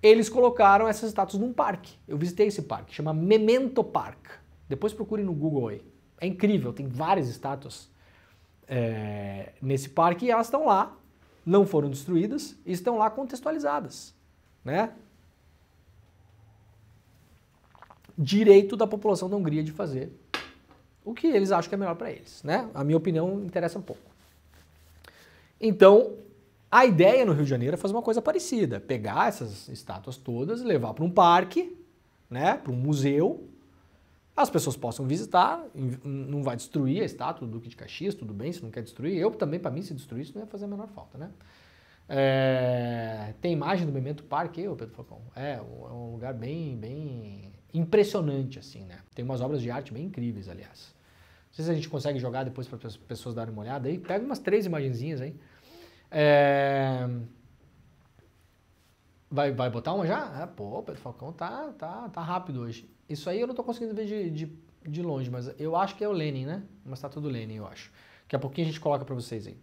eles colocaram essas estátuas num parque. Eu visitei esse parque, chama Memento Park. Depois procure no Google aí. É incrível, tem várias estátuas nesse parque e elas estão lá, não foram destruídas, e estão lá contextualizadas, né? Direito da população da Hungria de fazer o que eles acham que é melhor para eles, né? A minha opinião interessa um pouco. Então, a ideia no Rio de Janeiro é fazer uma coisa parecida, pegar essas estátuas todas, levar para um parque, né, para um museu, as pessoas possam visitar, não vai destruir a estátua do Duque de Caxias, tudo bem, se não quer destruir, eu também, para mim, se destruir isso não ia fazer a menor falta, né? Tem imagem do Memento Park aí, Pedro Falcão? É um lugar bem impressionante, assim, né? Tem umas obras de arte bem incríveis, aliás. Não sei se a gente consegue jogar depois para as pessoas darem uma olhada aí, pega umas 3 imagenzinhas aí. Vai botar uma já? Pô, Pedro Falcão tá rápido hoje. Isso aí eu não tô conseguindo ver de longe, mas eu acho que é o Lenin, né? Uma estátua do Lenin, eu acho. Daqui a pouquinho a gente coloca para vocês aí.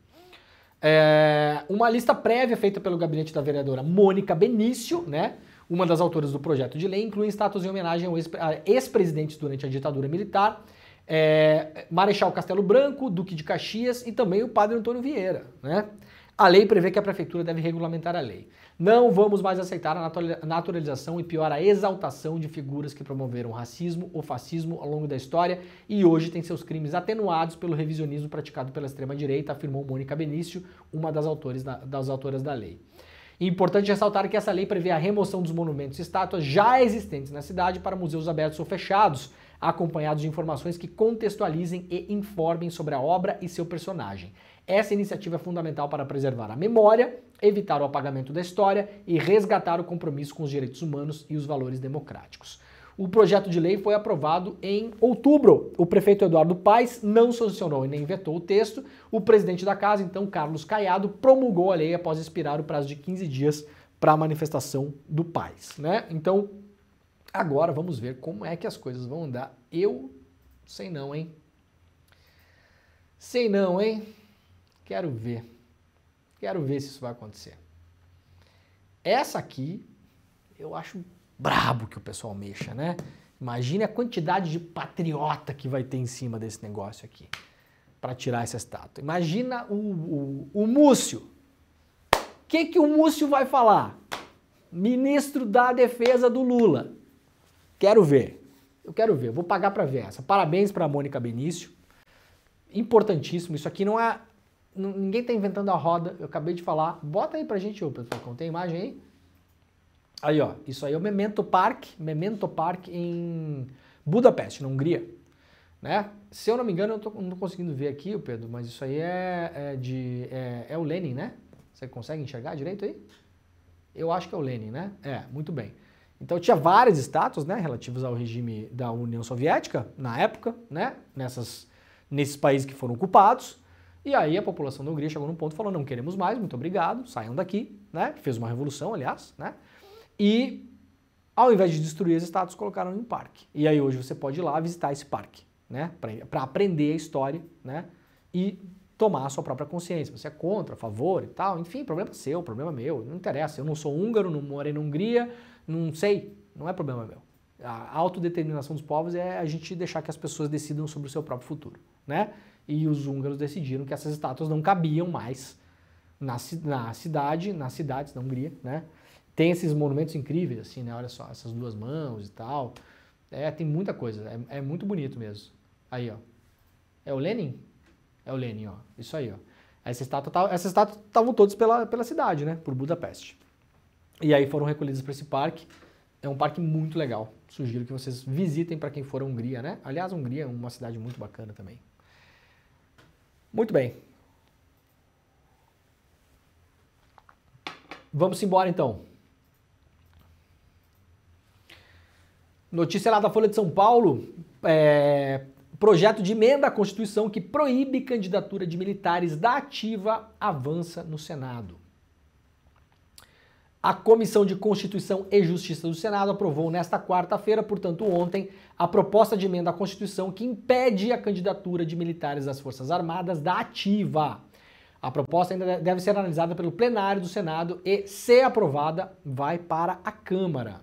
Uma lista prévia feita pelo gabinete da vereadora Mônica Benício, né? Uma das autoras do projeto de lei, inclui estátuas em homenagem a ex-presidentes durante a ditadura militar, Marechal Castelo Branco, Duque de Caxias e também o Padre Antônio Vieira, né? A lei prevê que a prefeitura deve regulamentar a lei. Não vamos mais aceitar a naturalização e pior, a exaltação de figuras que promoveram o racismo ou fascismo ao longo da história e hoje têm seus crimes atenuados pelo revisionismo praticado pela extrema-direita, afirmou Mônica Benício, uma das autoras da lei. Importante ressaltar que essa lei prevê a remoção dos monumentos e estátuas já existentes na cidade para museus abertos ou fechados, acompanhados de informações que contextualizem e informem sobre a obra e seu personagem. Essa iniciativa é fundamental para preservar a memória, evitar o apagamento da história e resgatar o compromisso com os direitos humanos e os valores democráticos. O projeto de lei foi aprovado em outubro. O prefeito Eduardo Paes não sancionou e nem vetou o texto. O presidente da casa, então, Carlos Caiado, promulgou a lei após expirar o prazo de 15 dias para a manifestação do Paes, né? Então, agora vamos ver como é que as coisas vão andar. Eu sei não, hein? Sei não, hein? Quero ver. Quero ver se isso vai acontecer. Essa aqui, eu acho brabo que o pessoal mexa, né? Imagine a quantidade de patriota que vai ter em cima desse negócio aqui, para tirar essa estátua. Imagina o Múcio. O que o Múcio vai falar? Ministro da Defesa do Lula. Quero ver. Eu quero ver. Vou pagar para ver essa. Parabéns para a Mônica Benício. Importantíssimo. Isso aqui não é... Ninguém está inventando a roda. Eu acabei de falar. Bota aí pra gente, Pedro Falcão. Tem imagem aí? Aí, ó. Isso aí é o Memento Park em Budapeste, na Hungria. Né? Se eu não me engano, eu não tô conseguindo ver aqui, Pedro, mas isso aí é o Lenin, né? Você consegue enxergar direito aí? Eu acho que é o Lenin, né? Muito bem. Então tinha várias estátuas, né, relativas ao regime da União Soviética, na época, né, nesses países que foram ocupados, e aí a população da Hungria chegou num ponto e falou, não queremos mais, muito obrigado, saiam daqui, né, fez uma revolução, aliás, né, e ao invés de destruir as estátuas, colocaram em um parque. E aí hoje você pode ir lá visitar esse parque, né, para aprender a história, né, e tomar a sua própria consciência. Você é contra, a favor e tal, enfim, problema seu, problema meu, não interessa, eu não sou húngaro, não morei na Hungria, não sei, não é problema meu. A autodeterminação dos povos é a gente deixar que as pessoas decidam sobre o seu próprio futuro, né? E os húngaros decidiram que essas estátuas não cabiam mais nas cidades da Hungria, né? Tem esses monumentos incríveis, assim, né? Olha só, essas duas mãos e tal. Tem muita coisa, é muito bonito mesmo. Aí, ó. É o Lenin? É o Lenin, ó. Isso aí, ó. Essas estátuas estavam todas pela cidade, né? Por Budapeste. E aí foram recolhidas para esse parque. É um parque muito legal. Sugiro que vocês visitem para quem for à Hungria, né? Aliás, a Hungria é uma cidade muito bacana também. Muito bem. Vamos embora então. Notícia lá da Folha de São Paulo. Projeto de emenda à Constituição que proíbe candidatura de militares da ativa avança no Senado. A Comissão de Constituição e Justiça do Senado aprovou nesta quarta-feira, portanto ontem, a proposta de emenda à Constituição que impede a candidatura de militares das Forças Armadas da ativa. A proposta ainda deve ser analisada pelo plenário do Senado e, se aprovada, vai para a Câmara.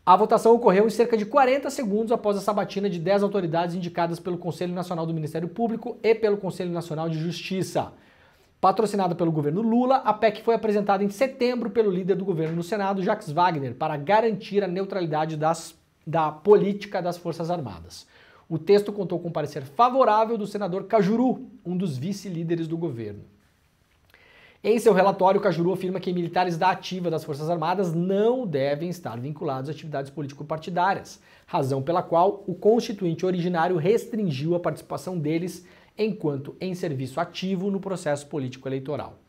A votação ocorreu em cerca de 40 segundos após a sabatina de 10 autoridades indicadas pelo Conselho Nacional do Ministério Público e pelo Conselho Nacional de Justiça. Patrocinada pelo governo Lula, a PEC foi apresentada em setembro pelo líder do governo no Senado, Jacques Wagner, para garantir a neutralidade da política das Forças Armadas. O texto contou com um parecer favorável do senador Cajuru, um dos vice-líderes do governo. Em seu relatório, Cajuru afirma que militares da ativa das Forças Armadas não devem estar vinculados a atividades político-partidárias, razão pela qual o constituinte originário restringiu a participação deles enquanto em serviço ativo no processo político-eleitoral.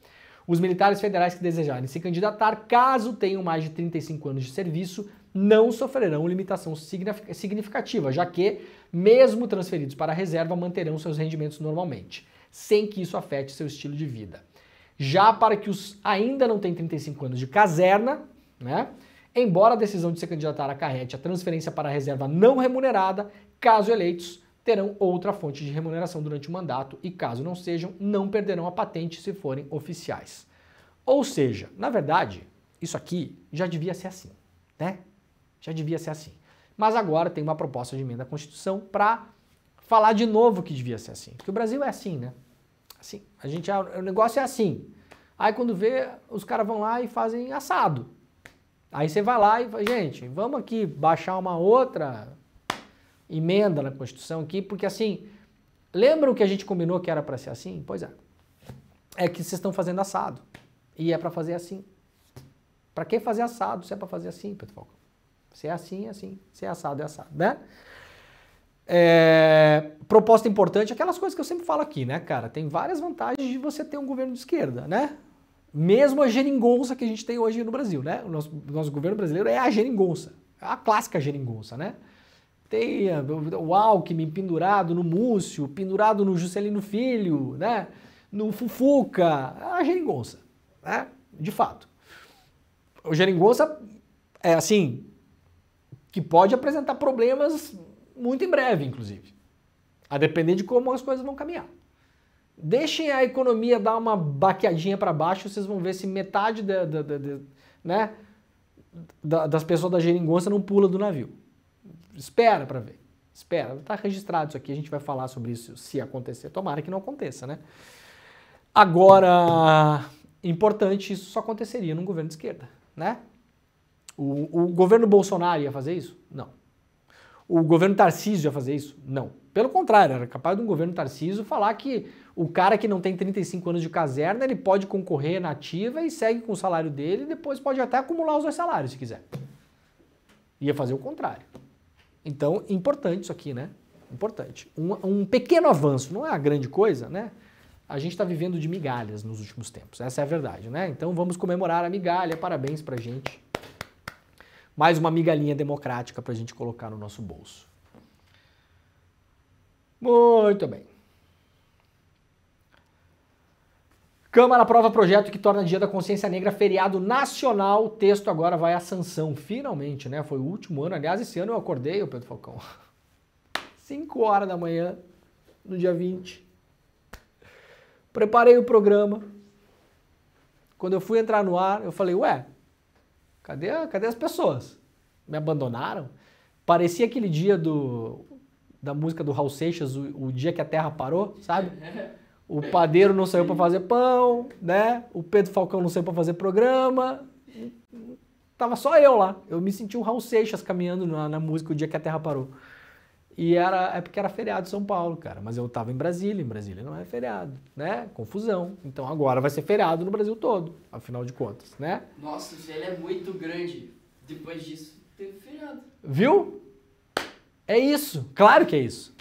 Os militares federais que desejarem se candidatar, caso tenham mais de 35 anos de serviço, não sofrerão limitação significativa, já que, mesmo transferidos para a reserva, manterão seus rendimentos normalmente, sem que isso afete seu estilo de vida. Já para que os ainda não têm 35 anos de caserna, né, embora a decisão de se candidatar acarrete a transferência para a reserva não remunerada, caso eleitos, terão outra fonte de remuneração durante o mandato e, caso não sejam, não perderão a patente se forem oficiais. Ou seja, na verdade, isso aqui já devia ser assim, né? Já devia ser assim. Mas agora tem uma proposta de emenda à Constituição para falar de novo que devia ser assim. Porque o Brasil é assim, né? Assim, o negócio é assim. Aí quando vê, os caras vão lá e fazem assado. Aí você vai lá e fala, gente, vamos aqui baixar uma outra emenda na Constituição aqui, porque assim, lembram que a gente combinou que era para ser assim? Pois é. É que vocês estão fazendo assado. E é para fazer assim. Para que fazer assado se é para fazer assim, Pedro Falcão? Se é assim, é assim. Se é assado, é assado, né? Proposta importante, aquelas coisas que eu sempre falo aqui, né, cara? Tem várias vantagens de você ter um governo de esquerda, né? Mesmo a geringonça que a gente tem hoje no Brasil, né? O nosso governo brasileiro é a geringonça. É a clássica geringonça, né? Tem o Alckmin pendurado no Múcio, pendurado no Juscelino Filho, né? No Fufuca, a geringonça, né? De fato. O geringonça é assim, que pode apresentar problemas muito em breve, inclusive. A depender de como as coisas vão caminhar. Deixem a economia dar uma baqueadinha para baixo, vocês vão ver se metade né, das pessoas da geringonça não pula do navio. Espera para ver. Espera. Está registrado isso aqui, a gente vai falar sobre isso se acontecer. Tomara que não aconteça, né? Agora, importante, isso só aconteceria num governo de esquerda, né? O governo Bolsonaro ia fazer isso? Não. O governo Tarcísio ia fazer isso? Não. Pelo contrário, era capaz de um governo Tarcísio falar que o cara que não tem 35 anos de caserna, ele pode concorrer na ativa e segue com o salário dele e depois pode até acumular os dois salários, se quiser. Ia fazer o contrário. Então, importante isso aqui, né? Importante. Um pequeno avanço, não é a grande coisa, né? A gente está vivendo de migalhas nos últimos tempos, essa é a verdade, né? Então vamos comemorar a migalha, parabéns pra gente. Mais uma migalhinha democrática pra gente colocar no nosso bolso. Muito bem. Câmara aprova projeto que torna Dia da Consciência Negra feriado nacional. O texto agora vai à sanção, finalmente, né? Foi o último ano. Aliás, esse ano eu acordei, o Pedro Falcão, 5 horas da manhã, no dia 20. Preparei o programa. Quando eu fui entrar no ar, eu falei, ué, cadê as pessoas? Me abandonaram? Parecia aquele dia da música do Raul Seixas, o dia que a Terra parou, sabe? O padeiro não saiu para fazer pão, né? O Pedro Falcão não saiu para fazer programa. Tava só eu lá. Eu me senti o Raul Seixas caminhando na música O Dia que a Terra Parou. é porque era feriado em São Paulo, cara. Mas eu tava em Brasília não é feriado, né? Confusão. Então agora vai ser feriado no Brasil todo, afinal de contas, né? Nossa, o CL é muito grande. Depois disso, teve feriado. Viu? É isso. Claro que é isso.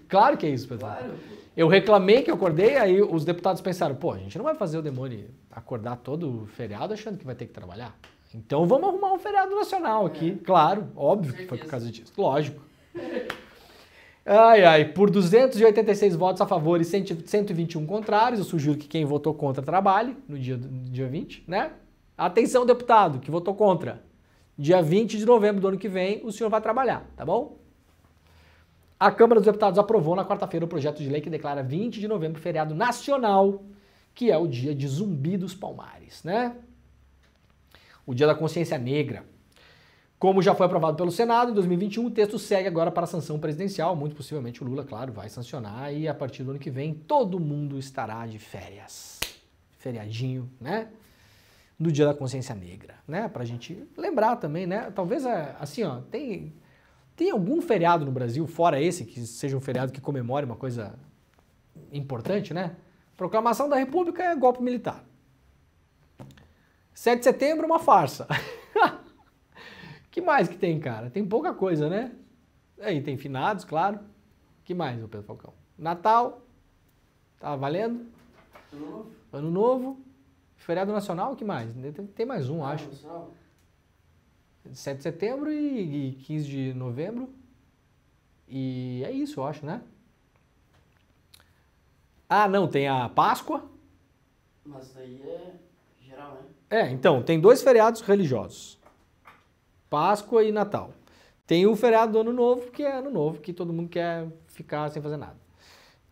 Claro que é isso, Pedro. Claro. Eu reclamei que eu acordei, aí os deputados pensaram, pô, a gente não vai fazer o demônio acordar todo feriado achando que vai ter que trabalhar. Então vamos arrumar um feriado nacional aqui. Claro, óbvio que foi por causa disso. Lógico. Por 286 votos a favor e 121 contrários, eu sugiro que quem votou contra trabalhe no dia 20, né? Atenção, deputado, que votou contra. Dia 20 de novembro do ano que vem, o senhor vai trabalhar, tá bom? A Câmara dos Deputados aprovou na quarta-feira o projeto de lei que declara 20 de novembro feriado nacional, que é o dia de Zumbi dos Palmares, né? O dia da consciência negra. Como já foi aprovado pelo Senado em 2021, o texto segue agora para a sanção presidencial. Muito possivelmente o Lula, claro, vai sancionar e a partir do ano que vem todo mundo estará de férias. Feriadinho, né? No dia da consciência negra, né? Pra gente lembrar também, né? Talvez, assim, ó, tem algum feriado no Brasil, fora esse, que seja um feriado que comemore uma coisa importante, né? Proclamação da República é golpe militar. 7 de setembro é uma farsa. Que mais que tem, cara? Tem pouca coisa, né? Aí tem finados, claro. Que mais, Pedro Falcão? Natal. Tá valendo? Ano Novo. Feriado nacional, que mais? Tem mais um, acho. 7 de setembro e 15 de novembro. E é isso, eu acho, né? Ah, não, tem a Páscoa. Mas daí é geral, né? Então, tem 2 feriados religiosos. Páscoa e Natal. Tem o feriado do Ano Novo, que é Ano Novo, que todo mundo quer ficar sem fazer nada.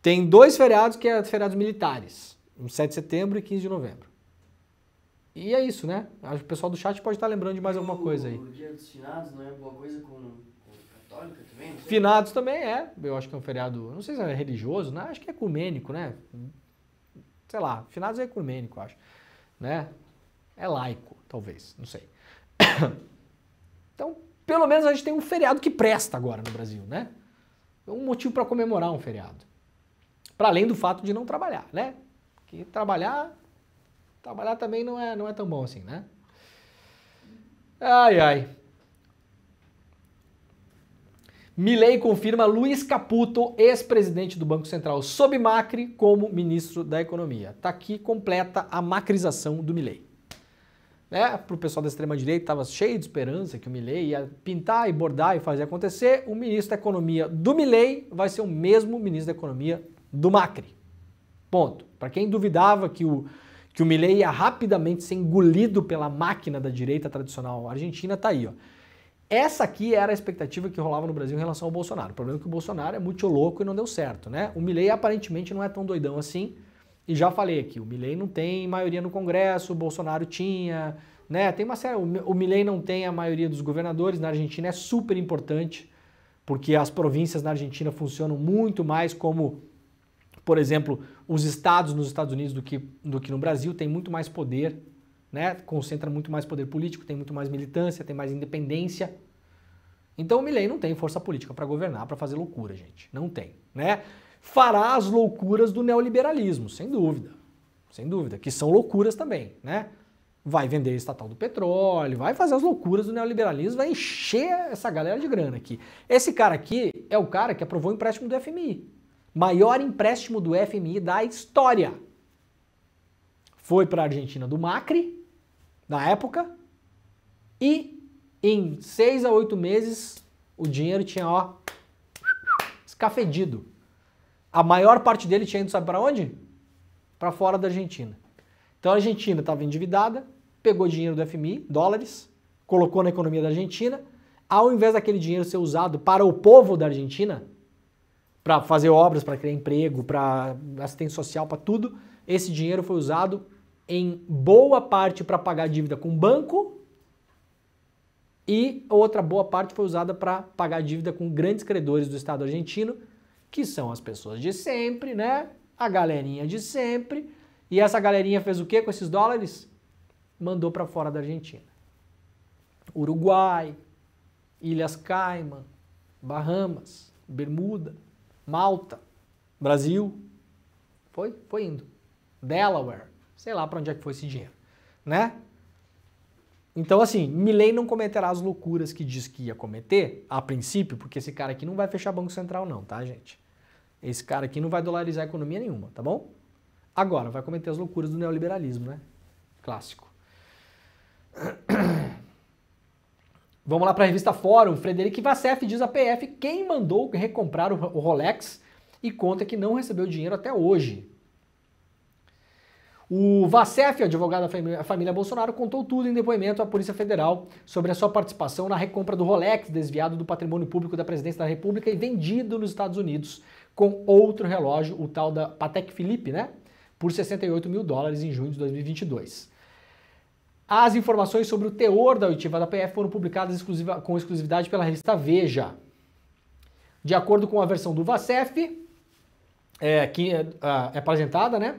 Tem 2 feriados que é feriados militares, 7 de setembro e 15 de novembro. E é isso, né? Acho que o pessoal do chat pode estar lembrando de mais alguma coisa aí. O dia dos finados não é alguma coisa com católica também? Não sei. Finados também eu acho que é um feriado, não sei se é religioso, né? Acho que é ecumênico, né? Sei lá, finados é ecumênico, acho. Né? É laico, talvez, não sei. Então, pelo menos a gente tem um feriado que presta agora no Brasil, né? Um motivo para comemorar um feriado. Para além do fato de não trabalhar, né? Que trabalhar também não é tão bom assim, né? Milei confirma Luiz Caputo, ex-presidente do Banco Central, sob Macri, como ministro da Economia. Tá aqui completa a macrização do Milei. Né? Para o pessoal da extrema-direita estava cheio de esperança que o Milei ia pintar e bordar e fazer acontecer. O ministro da Economia do Milei vai ser o mesmo ministro da Economia do Macri. Ponto. Para quem duvidava que o Milei ia rapidamente ser engolido pela máquina da direita tradicional argentina, tá aí, ó. Essa aqui era a expectativa que rolava no Brasil em relação ao Bolsonaro. O problema é que o Bolsonaro é muito louco e não deu certo, né? O Milei aparentemente não é tão doidão assim. E já falei aqui, o Milei não tem maioria no Congresso, o Bolsonaro tinha, né? Tem uma série, o Milei não tem a maioria dos governadores na Argentina, é super importante, porque as províncias na Argentina funcionam muito mais como, por exemplo, os estados nos Estados Unidos do que no Brasil, tem muito mais poder, né? Concentra muito mais poder político, tem muito mais militância, tem mais independência. Então o Milei não tem força política para governar, para fazer loucura, gente. Não tem, né? Fará as loucuras do neoliberalismo, sem dúvida, que são loucuras também, né? Vai vender estatal do petróleo, vai fazer as loucuras do neoliberalismo, vai encher essa galera de grana aqui. Esse cara aqui é o cara que aprovou o empréstimo do FMI. Maior empréstimo do FMI da história. Foi para a Argentina do Macri, na época, e em 6 a 8 meses o dinheiro tinha, ó, escafedido. A maior parte dele tinha ido, sabe para onde? Para fora da Argentina. Então a Argentina estava endividada, pegou dinheiro do FMI, dólares, colocou na economia da Argentina. Ao invés daquele dinheiro ser usado para o povo da Argentina, para fazer obras, para criar emprego, para assistência social, para tudo, esse dinheiro foi usado em boa parte para pagar dívida com o banco e outra boa parte foi usada para pagar dívida com grandes credores do Estado argentino, que são as pessoas de sempre, né? A galerinha de sempre. E essa galerinha fez o quê com esses dólares? Mandou para fora da Argentina. Uruguai, Ilhas Caimã, Bahamas, Bermuda, Malta, Brasil, foi indo. Delaware, sei lá para onde é que foi esse dinheiro, né? Então, assim, Milei não cometerá as loucuras que diz que ia cometer, a princípio, porque esse cara aqui não vai fechar Banco Central não, tá, gente? Esse cara aqui não vai dolarizar economia nenhuma, tá bom? Agora, vai cometer as loucuras do neoliberalismo, né? Clássico. Vamos lá para a revista Fórum. Frederic Vassef diz a PF quem mandou recomprar o Rolex e conta que não recebeu dinheiro até hoje. O Vassef, advogado da família Bolsonaro, contou tudo em depoimento à Polícia Federal sobre a sua participação na recompra do Rolex, desviado do patrimônio público da Presidência da República e vendido nos Estados Unidos com outro relógio, o tal da Patek Philippe, né? Por $68 mil em junho de 2022. As informações sobre o teor da oitiva da PF foram publicadas com exclusividade pela revista Veja. De acordo com a versão do Vassef, que é apresentada, né?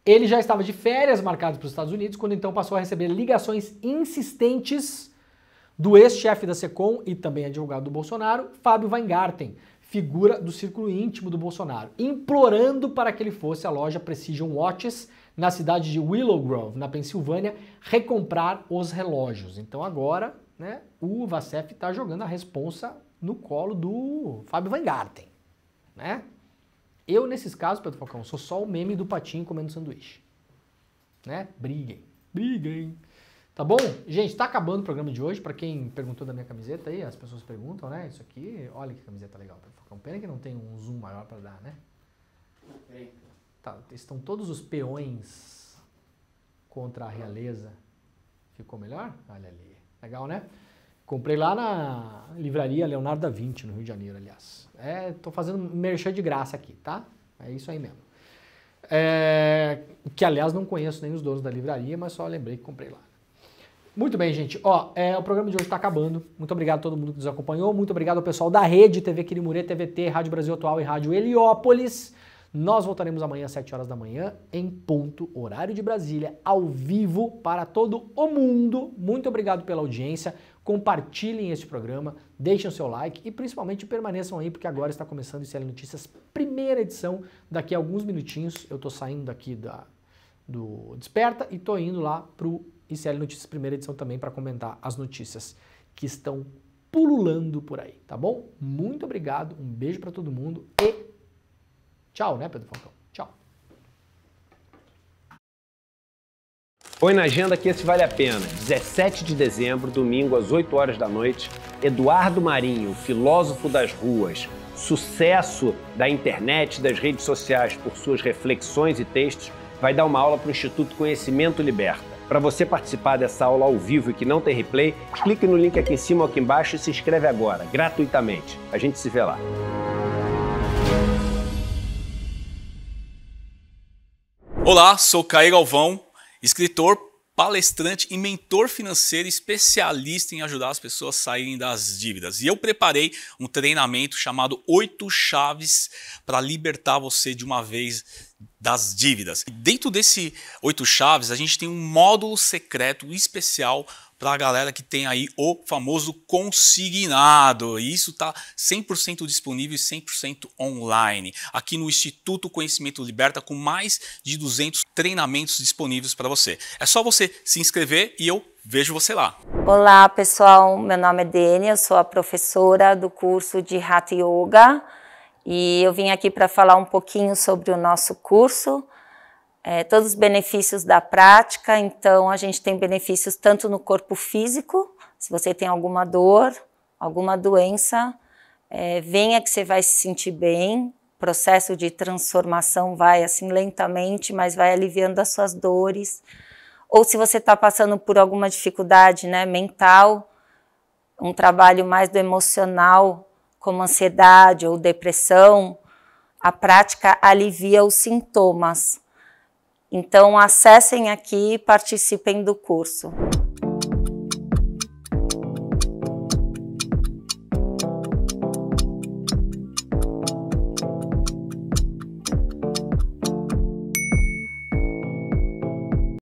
Ele já estava de férias marcadas para os Estados Unidos, quando então passou a receber ligações insistentes do ex-chefe da SECOM e também advogado do Bolsonaro, Fábio Weingarten, figura do círculo íntimo do Bolsonaro, implorando para que ele fosse à loja Precision Watches, na cidade de Willow Grove, na Pensilvânia, recomprar os relógios. Então agora, né, o Vassef está jogando a responsa no colo do Fábio Weingarten, né? Eu, nesses casos, Pedro Falcão, sou só o meme do patinho comendo sanduíche. Né? Briguem. Tá bom? Gente, tá acabando o programa de hoje. Pra quem perguntou da minha camiseta aí, as pessoas perguntam, né? Isso aqui, olha que camiseta legal, Pedro Falcão. Pena que não tem um zoom maior pra dar, né? Tá, estão todos os peões contra a realeza. Ficou melhor? Olha ali. Legal, né? Comprei lá na livraria Leonardo da Vinci, no Rio de Janeiro, aliás. Tô fazendo merchan de graça aqui, tá? É isso aí mesmo. Que, aliás, não conheço nem os donos da livraria, mas só lembrei que comprei lá. Muito bem, gente. O programa de hoje está acabando. Muito obrigado a todo mundo que nos acompanhou. Muito obrigado ao pessoal da Rede, TV Quirimurê, TVT, Rádio Brasil Atual e Rádio Heliópolis. Nós voltaremos amanhã às 7 horas da manhã, em ponto, horário de Brasília, ao vivo para todo o mundo. Muito obrigado pela audiência. Compartilhem este programa, deixem o seu like e principalmente permaneçam aí, porque agora está começando o ICL Notícias, primeira edição. Daqui a alguns minutinhos eu estou saindo daqui do Desperta e estou indo lá para o ICL Notícias, primeira edição também, para comentar as notícias que estão pululando por aí, tá bom? Muito obrigado, um beijo para todo mundo e tchau, né, Pedro Falcão? Tchau. Põe na agenda que esse vale a pena. 17 de dezembro, domingo, às 8 horas da noite, Eduardo Marinho, filósofo das ruas, sucesso da internet, das redes sociais por suas reflexões e textos, vai dar uma aula para o Instituto Conhecimento Liberta. Para você participar dessa aula ao vivo e que não tem replay, clique no link aqui em cima ou aqui embaixo e se inscreve agora, gratuitamente. A gente se vê lá. Olá, sou Caí Galvão, escritor, palestrante e mentor financeiro especialista em ajudar as pessoas a saírem das dívidas. E eu preparei um treinamento chamado 8 chaves para libertar você de uma vez das dívidas. E dentro desse 8 chaves, a gente tem um módulo secreto especial para a galera que tem aí o famoso consignado. E isso está 100% disponível e 100% online. Aqui no Instituto Conhecimento Liberta, com mais de 200 treinamentos disponíveis para você. É só você se inscrever e eu vejo você lá. Olá, pessoal. Meu nome é Dênia, eu sou a professora do curso de Hatha Yoga. E eu vim aqui para falar um pouquinho sobre o nosso curso. Todos os benefícios da prática. Então a gente tem benefícios tanto no corpo físico, se você tem alguma dor, alguma doença, venha que você vai se sentir bem, o processo de transformação vai assim lentamente, mas vai aliviando as suas dores. Ou se você está passando por alguma dificuldade, né, mental, um trabalho mais do emocional, como ansiedade ou depressão, a prática alivia os sintomas. Então, acessem aqui e participem do curso.